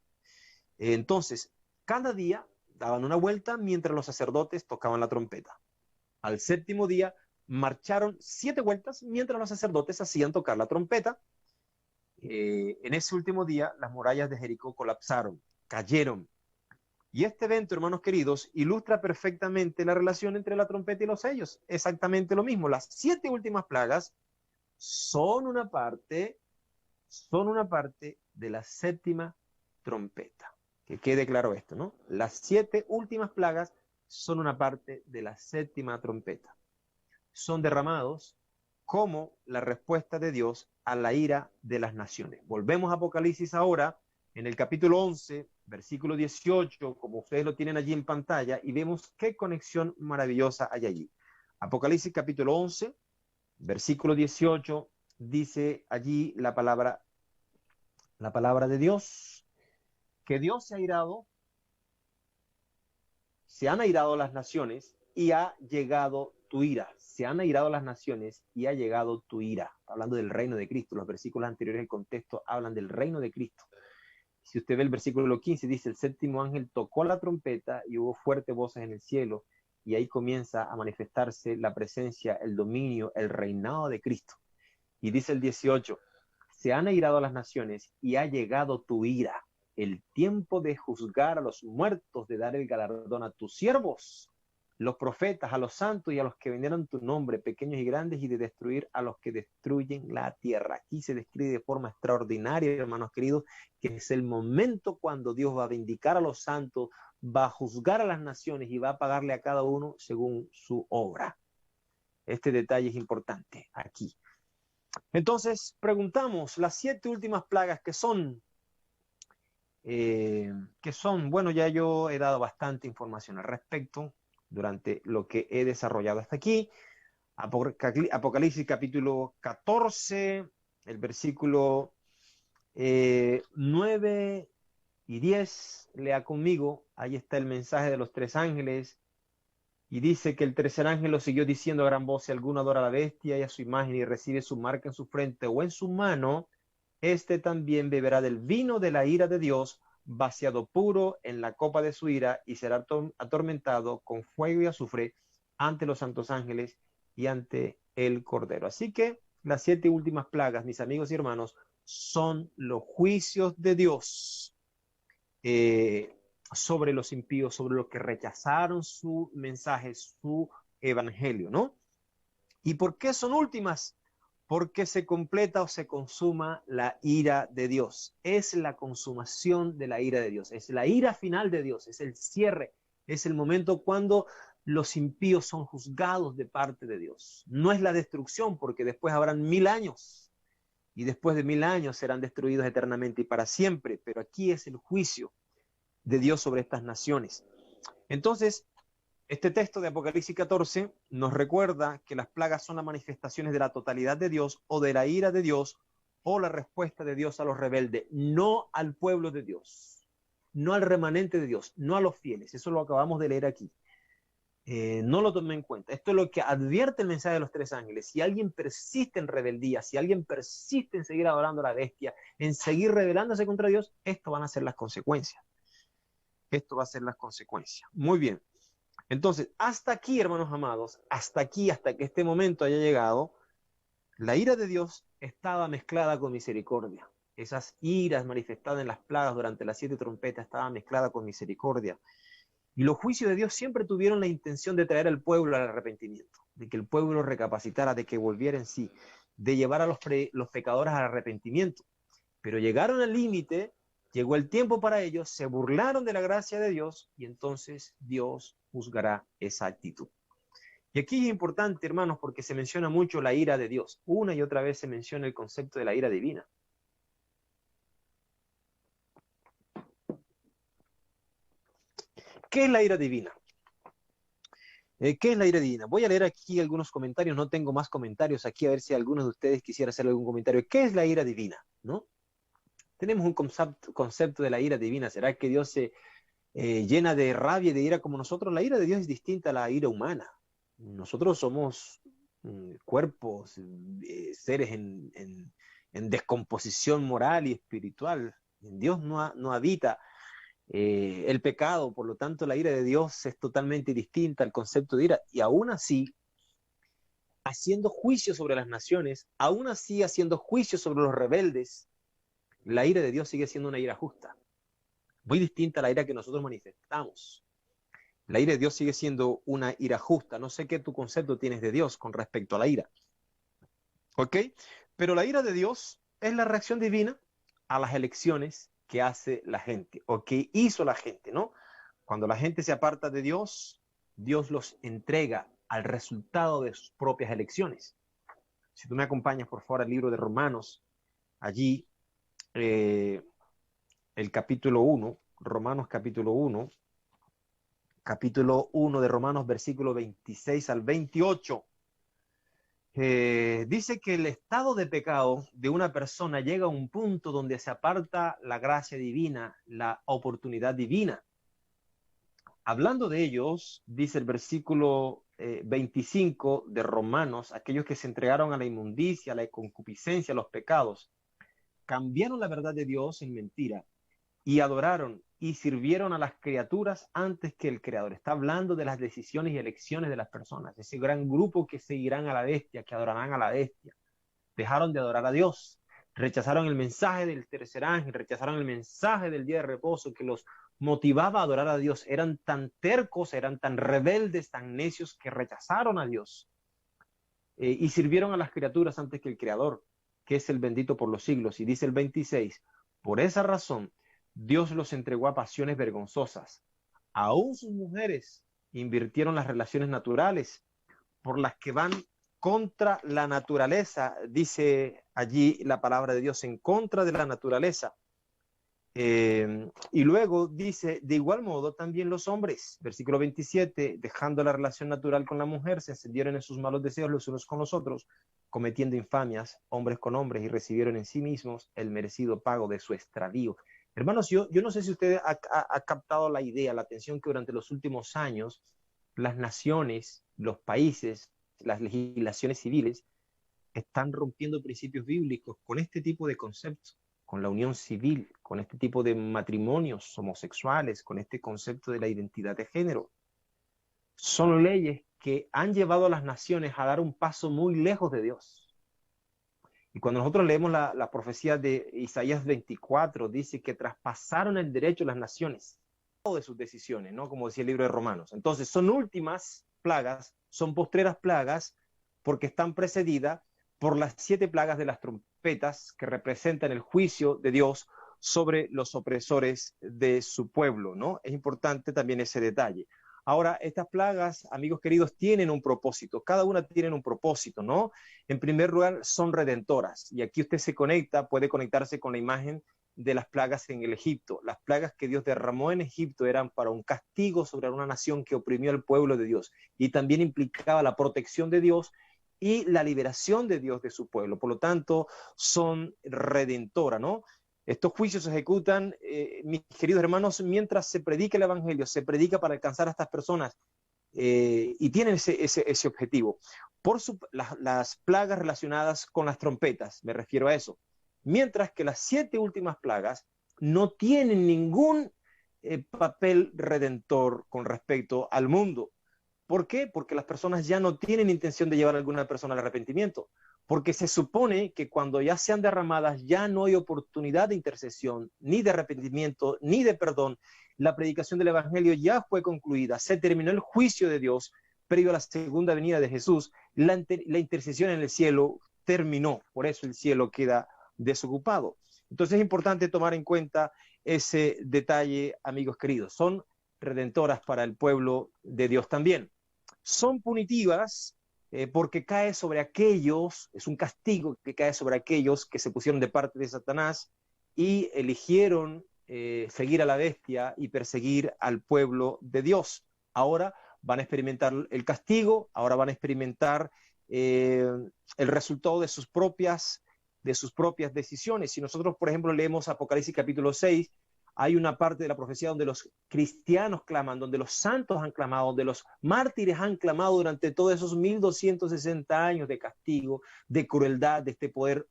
Entonces, cada día daban una vuelta mientras los sacerdotes tocaban la trompeta. Al 7º día marcharon 7 vueltas mientras los sacerdotes hacían tocar la trompeta. En ese último día, las murallas de Jericó colapsaron, cayeron. Y este evento, hermanos queridos, ilustra perfectamente la relación entre la trompeta y los sellos. Exactamente lo mismo. Las 7 últimas plagas son una parte de la séptima trompeta. Que quede claro esto, ¿no? Las 7 últimas plagas son una parte de la séptima trompeta. Son derramados como la respuesta de Dios a la ira de las naciones. Volvemos a Apocalipsis ahora, en el capítulo 11, versículo 18, como ustedes lo tienen allí en pantalla, y vemos qué conexión maravillosa hay allí. Apocalipsis capítulo 11, versículo 18, dice allí la palabra de Dios, que Dios se han airado las naciones y ha llegado tu ira. Se han airado las naciones y ha llegado tu ira. Hablando del reino de Cristo. Los versículos anteriores del contexto hablan del reino de Cristo. Si usted ve el versículo 15, dice, el 7º ángel tocó la trompeta y hubo fuertes voces en el cielo. Y ahí comienza a manifestarse la presencia, el dominio, el reinado de Cristo. Y dice el 18, se han airado las naciones y ha llegado tu ira. El tiempo de juzgar a los muertos, de dar el galardón a tus siervos, los profetas, a los santos y a los que vendieron tu nombre, pequeños y grandes, y de destruir a los que destruyen la tierra. Aquí se describe de forma extraordinaria, hermanos queridos, que es el momento cuando Dios va a vindicar a los santos, va a juzgar a las naciones y va a pagarle a cada uno según su obra. Este detalle es importante aquí. Entonces, preguntamos, las 7 últimas plagas que son, bueno, ya yo he dado bastante información al respecto durante lo que he desarrollado hasta aquí. Apocalipsis capítulo 14, el versículo 9 y 10, lea conmigo, ahí está el mensaje de los 3 ángeles, y dice que el tercer ángel lo siguió diciendo a gran voz: si alguno adora a la bestia y a su imagen y recibe su marca en su frente o en su mano, este también beberá del vino de la ira de Dios, vaciado puro en la copa de su ira, y será atormentado con fuego y azufre ante los santos ángeles y ante el Cordero. Así que las 7 últimas plagas, mis amigos y hermanos, son los juicios de Dios sobre los impíos, sobre los que rechazaron su mensaje, su evangelio, ¿no? ¿Y por qué son últimas? Porque se completa o se consuma la ira de Dios. Es la consumación de la ira de Dios. Es la ira final de Dios. Es el cierre. Es el momento cuando los impíos son juzgados de parte de Dios. No es la destrucción, porque después habrán 1000 años. Y después de 1000 años serán destruidos eternamente y para siempre. Pero aquí es el juicio de Dios sobre estas naciones. Entonces, este texto de Apocalipsis 14 nos recuerda que las plagas son las manifestaciones de la totalidad de Dios o de la ira de Dios o la respuesta de Dios a los rebeldes, no al pueblo de Dios, no al remanente de Dios, no a los fieles. Eso lo acabamos de leer aquí. No lo tomé en cuenta. Esto es lo que advierte el mensaje de los 3 ángeles. Si alguien persiste en rebeldía, si alguien persiste en seguir adorando a la bestia, en seguir rebelándose contra Dios, esto van a ser las consecuencias. Esto va a ser las consecuencias. Muy bien. Entonces, hasta aquí, hermanos amados, hasta aquí, hasta que este momento haya llegado, la ira de Dios estaba mezclada con misericordia. Esas iras manifestadas en las plagas durante las 7 trompetas estaban mezcladas con misericordia. Y los juicios de Dios siempre tuvieron la intención de traer al pueblo al arrepentimiento, de que el pueblo recapacitara, de que volviera en sí, de llevar a los pecadores al arrepentimiento. Pero llegaron al límite. Llegó el tiempo para ellos, se burlaron de la gracia de Dios y entonces Dios juzgará esa actitud. Y aquí es importante, hermanos, porque se menciona mucho la ira de Dios. Una y otra vez se menciona el concepto de la ira divina. ¿Qué es la ira divina? ¿Qué es la ira divina? Voy a leer aquí algunos comentarios, no tengo más comentarios aquí, a ver si alguno de ustedes quisiera hacer algún comentario. ¿Qué es la ira divina? ¿No? Tenemos un concepto de la ira divina. ¿Será que Dios se llena de rabia y de ira como nosotros? La ira de Dios es distinta a la ira humana. Nosotros somos cuerpos, seres en descomposición moral y espiritual. En Dios no habita el pecado, por lo tanto la ira de Dios es totalmente distinta al concepto de ira. Y aún así, haciendo juicio sobre las naciones, aún así haciendo juicio sobre los rebeldes, la ira de Dios sigue siendo una ira justa, muy distinta a la ira que nosotros manifestamos. La ira de Dios sigue siendo una ira justa. No sé qué tu concepto tienes de Dios con respecto a la ira. ¿Ok? Pero la ira de Dios es la reacción divina a las elecciones que hace la gente o que hizo la gente, ¿no? Cuando la gente se aparta de Dios, Dios los entrega al resultado de sus propias elecciones. Si tú me acompañas, por favor, al libro de Romanos, allí el capítulo 1, Romanos capítulo 1 de Romanos, versículo 26 al 28, dice que el estado de pecado de una persona llega a un punto donde se aparta la gracia divina, la oportunidad divina. Hablando de ellos, dice el versículo 25 de Romanos, aquellos que se entregaron a la inmundicia, a la concupiscencia, a los pecados, cambiaron la verdad de Dios en mentira y adoraron y sirvieron a las criaturas antes que el Creador. Está hablando de las decisiones y elecciones de las personas, ese gran grupo que seguirán a la bestia, que adorarán a la bestia. Dejaron de adorar a Dios, rechazaron el mensaje del tercer ángel, rechazaron el mensaje del día de reposo que los motivaba a adorar a Dios. Eran tan tercos, eran tan rebeldes, tan necios que rechazaron a Dios y sirvieron a las criaturas antes que el Creador, que es el bendito por los siglos. Y dice el 26, por esa razón Dios los entregó a pasiones vergonzosas. Aún sus mujeres invirtieron las relaciones naturales por las que van contra la naturaleza, dice allí la palabra de Dios, en contra de la naturaleza. Y luego dice, de igual modo también los hombres, versículo 27, dejando la relación natural con la mujer, se encendieron en sus malos deseos los unos con los otros, cometiendo infamias, hombres con hombres, y recibieron en sí mismos el merecido pago de su extravío. Hermanos, yo no sé si usted ha captado la idea, la atención que durante los últimos años las naciones, los países, las legislaciones civiles están rompiendo principios bíblicos con este tipo de conceptos, con la unión civil, con este tipo de matrimonios homosexuales, con este concepto de la identidad de género. Son leyes que han llevado a las naciones a dar un paso muy lejos de Dios. Y cuando nosotros leemos la profecía de Isaías 24, dice que traspasaron el derecho de las naciones de sus decisiones, ¿no? Como decía el libro de Romanos. Entonces, son últimas plagas, son postreras plagas, porque están precedidas por las 7 plagas de las trompetas que representan el juicio de Dios sobre los opresores de su pueblo, ¿no? Es importante también ese detalle. Ahora, estas plagas, amigos queridos, tienen un propósito, cada una tiene un propósito, ¿no? En primer lugar, son redentoras, y aquí usted se conecta, puede conectarse con la imagen de las plagas en el Egipto. Las plagas que Dios derramó en Egipto eran para un castigo sobre una nación que oprimió al pueblo de Dios, y también implicaba la protección de Dios y la liberación de Dios de su pueblo. Por lo tanto, son redentoras, ¿no? Estos juicios se ejecutan, mis queridos hermanos, mientras se predica el Evangelio, se predica para alcanzar a estas personas y tienen ese objetivo. Las plagas relacionadas con las trompetas, me refiero a eso. Mientras que las 7 últimas plagas no tienen ningún papel redentor con respecto al mundo. ¿Por qué? Porque las personas ya no tienen intención de llevar a alguna persona al arrepentimiento. Porque se supone que cuando ya sean derramadas ya no hay oportunidad de intercesión, ni de arrepentimiento, ni de perdón. La predicación del Evangelio ya fue concluida. Se terminó el juicio de Dios previo a la segunda venida de Jesús. La intercesión en el cielo terminó. Por eso el cielo queda desocupado. Entonces es importante tomar en cuenta ese detalle, amigos queridos. Son redentoras para el pueblo de Dios también. Son punitivas porque cae sobre aquellos, es un castigo que cae sobre aquellos que se pusieron de parte de Satanás y eligieron seguir a la bestia y perseguir al pueblo de Dios. Ahora van a experimentar el castigo, ahora van a experimentar el resultado de sus propias decisiones. Si nosotros, por ejemplo, leemos Apocalipsis capítulo 6, hay una parte de la profecía donde los cristianos claman, donde los santos han clamado, donde los mártires han clamado durante todos esos 1260 años de castigo, de crueldad, de este poder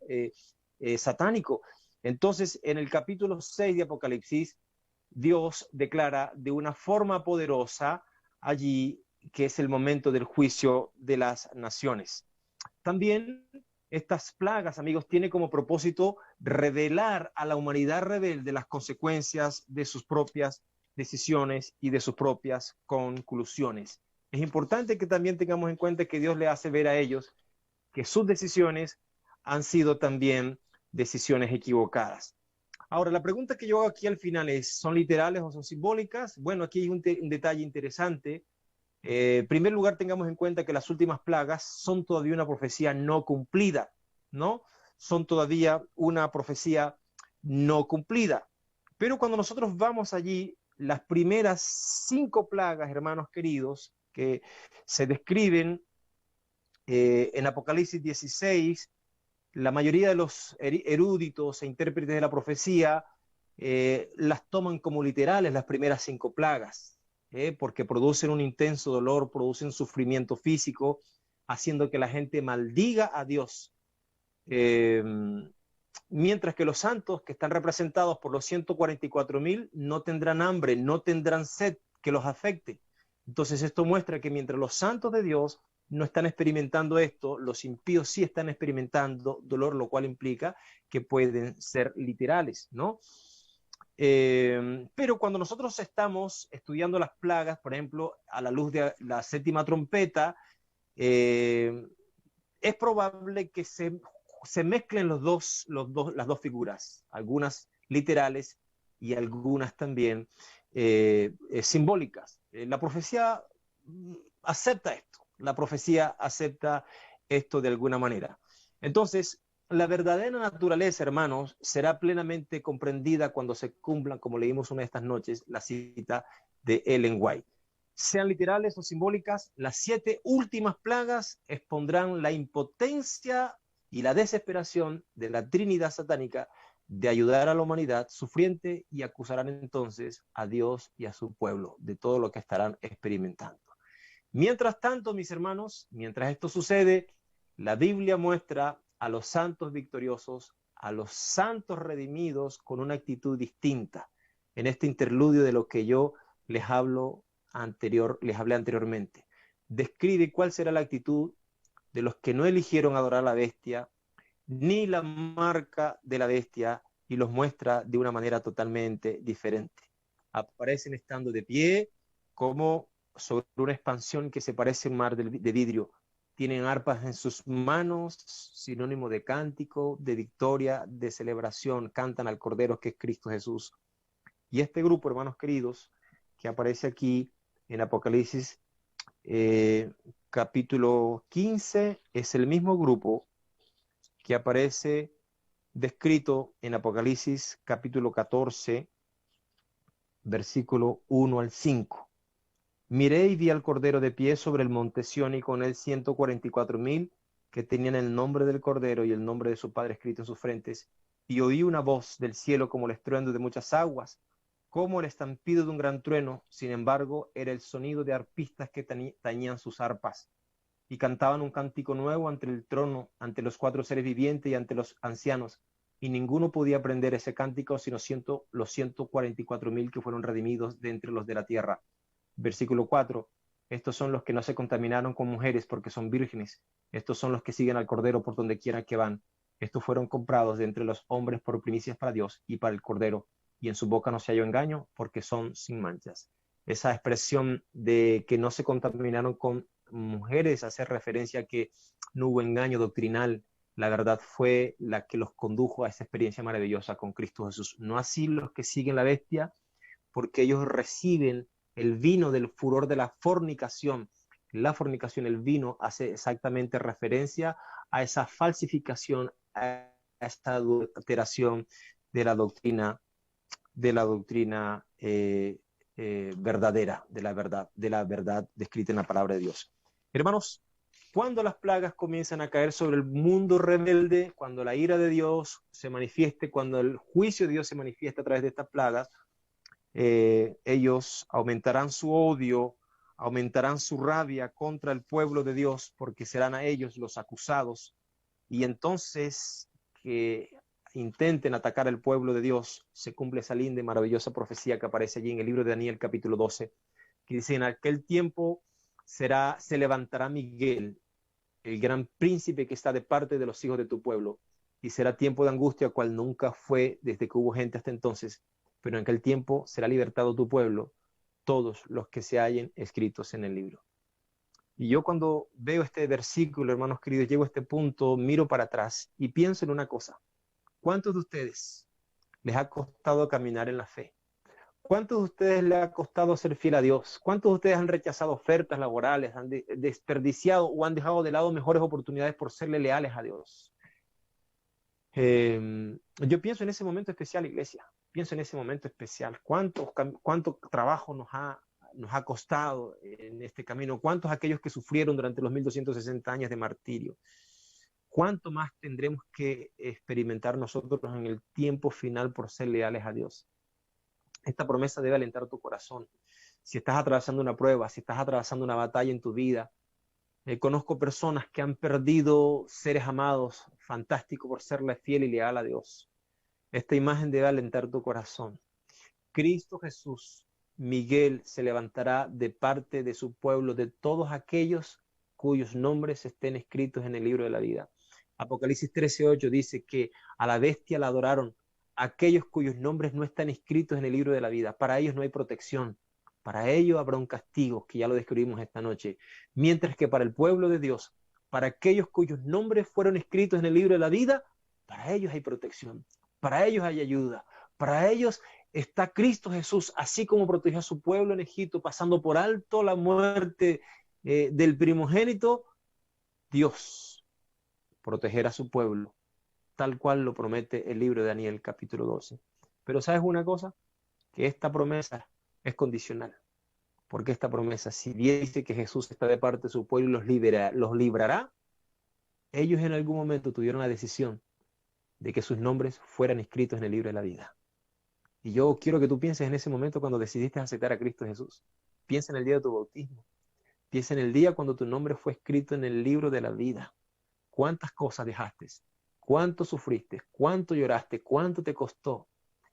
satánico. Entonces, en el capítulo 6 de Apocalipsis, Dios declara de una forma poderosa allí que es el momento del juicio de las naciones. También estas plagas, amigos, tienen como propósito revelar a la humanidad rebelde las consecuencias de sus propias decisiones y de sus propias conclusiones. Es importante que también tengamos en cuenta que Dios le hace ver a ellos que sus decisiones han sido también decisiones equivocadas. Ahora, la pregunta que yo hago aquí al final es, ¿son literales o son simbólicas? Bueno, aquí hay un detalle interesante. En primer lugar, tengamos en cuenta que las últimas plagas son todavía una profecía no cumplida, ¿no? Son todavía una profecía no cumplida. Pero cuando nosotros vamos allí, las primeras 5 plagas, hermanos queridos, que se describen en Apocalipsis 16, la mayoría de los eruditos e intérpretes de la profecía las toman como literales las primeras 5 plagas. Porque producen un intenso dolor, producen sufrimiento físico, haciendo que la gente maldiga a Dios. Mientras que los santos, que están representados por los 144,000, no tendrán hambre, no tendrán sed que los afecte. Entonces esto muestra que mientras los santos de Dios no están experimentando esto, los impíos sí están experimentando dolor, lo cual implica que pueden ser literales, ¿no? Pero cuando nosotros estamos estudiando las plagas, por ejemplo, a la luz de la 7ª trompeta, es probable que se mezclen las dos figuras, algunas literales y algunas también simbólicas. La profecía acepta esto, la profecía acepta esto de alguna manera. Entonces, la verdadera naturaleza, hermanos, será plenamente comprendida cuando se cumplan, como leímos una de estas noches, la cita de Ellen White. Sean literales o simbólicas, las 7 últimas plagas expondrán la impotencia y la desesperación de la Trinidad satánica de ayudar a la humanidad sufriente, y acusarán entonces a Dios y a su pueblo de todo lo que estarán experimentando. Mientras tanto, mis hermanos, mientras esto sucede, la Biblia muestra a los santos victoriosos, a los santos redimidos con una actitud distinta en este interludio de lo que yo les hablé anteriormente. Describe cuál será la actitud de los que no eligieron adorar a la bestia ni la marca de la bestia, y los muestra de una manera totalmente diferente. Aparecen estando de pie como sobre una expansión que se parece a un mar de vidrio. Tienen arpas en sus manos, sinónimo de cántico, de victoria, de celebración. Cantan al Cordero que es Cristo Jesús. Y este grupo, hermanos queridos, que aparece aquí en Apocalipsis capítulo 15, es el mismo grupo que aparece descrito en Apocalipsis capítulo 14, versículo 1 al 5. Miré y vi al Cordero de pie sobre el monte Sión, y con él 144,000 que tenían el nombre del Cordero y el nombre de su Padre escrito en sus frentes. Y oí una voz del cielo como el estruendo de muchas aguas, como el estampido de un gran trueno. Sin embargo, era el sonido de arpistas que tañían sus arpas, y cantaban un cántico nuevo ante el trono, ante los 4 seres vivientes y ante los ancianos. Y ninguno podía aprender ese cántico sino los 144,000 que fueron redimidos de entre los de la tierra. Versículo 4. Estos son los que no se contaminaron con mujeres porque son vírgenes. Estos son los que siguen al Cordero por donde quiera que van. Estos fueron comprados de entre los hombres por primicias para Dios y para el Cordero, y en su boca no se halló engaño, porque son sin manchas. Esa expresión de que no se contaminaron con mujeres hace referencia a que no hubo engaño doctrinal. La verdad fue la que los condujo a esa experiencia maravillosa con Cristo Jesús. No así los que siguen la bestia, porque ellos reciben el vino del furor de la fornicación. La fornicación, el vino, hace exactamente referencia a esa falsificación, a esta adulteración de la doctrina verdadera, de la verdad descrita en la palabra de Dios. Hermanos, cuando las plagas comienzan a caer sobre el mundo rebelde, cuando la ira de Dios se manifieste, cuando el juicio de Dios se manifiesta a través de estas plagas, ellos aumentarán su odio, aumentarán su rabia contra el pueblo de Dios, porque serán a ellos los acusados, y entonces que intenten atacar al pueblo de Dios, se cumple esa linda y maravillosa profecía que aparece allí en el libro de Daniel capítulo 12, que dice: en aquel tiempo se levantará Miguel, el gran príncipe que está de parte de los hijos de tu pueblo, y será tiempo de angustia cual nunca fue desde que hubo gente hasta entonces, pero en aquel tiempo será libertado tu pueblo, todos los que se hallen escritos en el libro. Y yo cuando veo este versículo, hermanos queridos, llego a este punto, miro para atrás y pienso en una cosa: ¿cuántos de ustedes les ha costado caminar en la fe? ¿Cuántos de ustedes les ha costado ser fiel a Dios? ¿Cuántos de ustedes han rechazado ofertas laborales, han desperdiciado o han dejado de lado mejores oportunidades por serle leales a Dios? Yo pienso en ese momento especial, iglesia. Pienso en ese momento especial. ¿Cuánto trabajo nos ha costado en este camino? ¿Cuántos aquellos que sufrieron durante los 1260 años de martirio? ¿Cuánto más tendremos que experimentar nosotros en el tiempo final por ser leales a Dios? Esta promesa debe alentar tu corazón. Si estás atravesando una prueba, si estás atravesando una batalla en tu vida, conozco personas que han perdido seres amados, fantástico por serle fiel y leal a Dios. Esta imagen debe alentar tu corazón. Cristo Jesús, Miguel, se levantará de parte de su pueblo, de todos aquellos cuyos nombres estén escritos en el libro de la vida. Apocalipsis 13:8 dice que a la bestia la adoraron aquellos cuyos nombres no están escritos en el libro de la vida. Para ellos no hay protección. Para ellos habrá un castigo, que ya lo describimos esta noche. Mientras que para el pueblo de Dios, para aquellos cuyos nombres fueron escritos en el libro de la vida, para ellos hay protección, para ellos hay ayuda, para ellos está Cristo Jesús, así como protegió a su pueblo en Egipto, pasando por alto la muerte del primogénito. Dios proteger a su pueblo, tal cual lo promete el libro de Daniel capítulo 12. Pero ¿sabes una cosa? Que esta promesa es condicional. Porque esta promesa, si bien dice que Jesús está de parte de su pueblo y los librará, ellos en algún momento tuvieron la decisión de que sus nombres fueran escritos en el libro de la vida. Y yo quiero que tú pienses en ese momento cuando decidiste aceptar a Cristo Jesús. Piensa en el día de tu bautismo. Piensa en el día cuando tu nombre fue escrito en el libro de la vida. ¿Cuántas cosas dejaste? ¿Cuánto sufriste? ¿Cuánto lloraste? ¿Cuánto te costó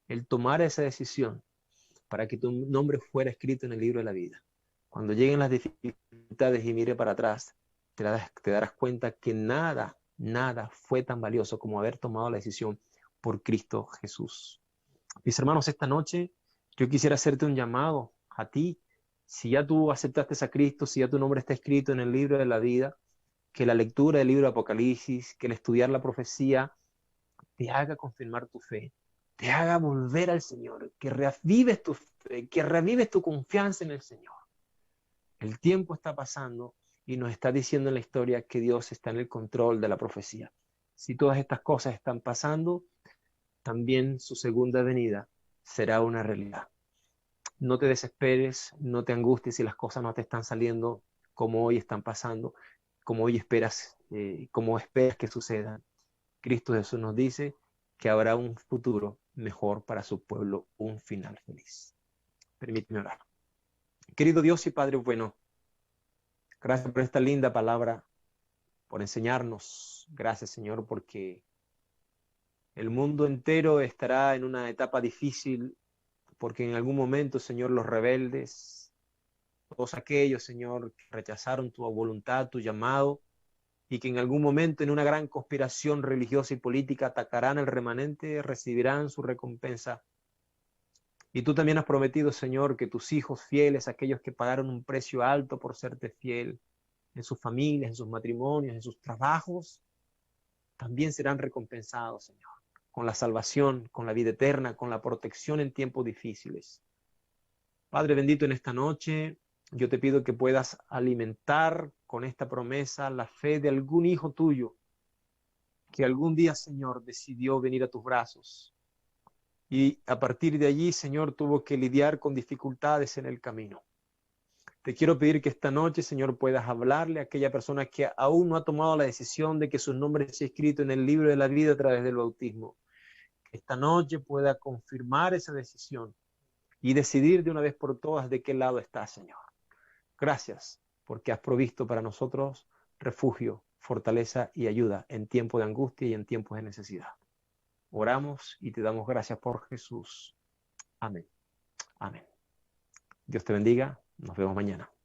el tomar esa decisión para que tu nombre fuera escrito en el libro de la vida? Cuando lleguen las dificultades y mire para atrás, te darás cuenta que nada fue tan valioso como haber tomado la decisión por Cristo Jesús. Mis hermanos, esta noche yo quisiera hacerte un llamado a ti. Si ya tú aceptaste a Cristo, si ya tu nombre está escrito en el libro de la vida, que la lectura del libro de Apocalipsis, que el estudiar la profecía te haga confirmar tu fe, te haga volver al Señor, que reavives tu fe, que reavives tu confianza en el Señor. El tiempo está pasando y nos está diciendo en la historia que Dios está en el control de la profecía. Si todas estas cosas están pasando, también su segunda venida será una realidad. No te desesperes, no te angusties si las cosas no te están saliendo como hoy están pasando, como hoy esperas, como esperas que sucedan. Cristo Jesús nos dice que habrá un futuro mejor para su pueblo, un final feliz. Permíteme orar. Querido Dios y Padre bueno, gracias por esta linda palabra, por enseñarnos. Gracias, Señor, porque el mundo entero estará en una etapa difícil, porque en algún momento, Señor, los rebeldes, todos aquellos, Señor, que rechazaron tu voluntad, tu llamado, y que en algún momento en una gran conspiración religiosa y política atacarán al remanente, recibirán su recompensa. Y tú también has prometido, Señor, que tus hijos fieles, aquellos que pagaron un precio alto por serte fiel, en sus familias, en sus matrimonios, en sus trabajos, también serán recompensados, Señor, con la salvación, con la vida eterna, con la protección en tiempos difíciles. Padre bendito, en esta noche yo te pido que puedas alimentar con esta promesa la fe de algún hijo tuyo que algún día, Señor, decidió venir a tus brazos y a partir de allí, Señor, tuvo que lidiar con dificultades en el camino. Te quiero pedir que esta noche, Señor, puedas hablarle a aquella persona que aún no ha tomado la decisión de que su nombre sea escrito en el libro de la vida a través del bautismo. Que esta noche pueda confirmar esa decisión y decidir de una vez por todas de qué lado está, Señor. Gracias, porque has provisto para nosotros refugio, fortaleza y ayuda en tiempo de angustia y en tiempos de necesidad. Oramos y te damos gracias por Jesús. Amén. Amén. Dios te bendiga. Nos vemos mañana.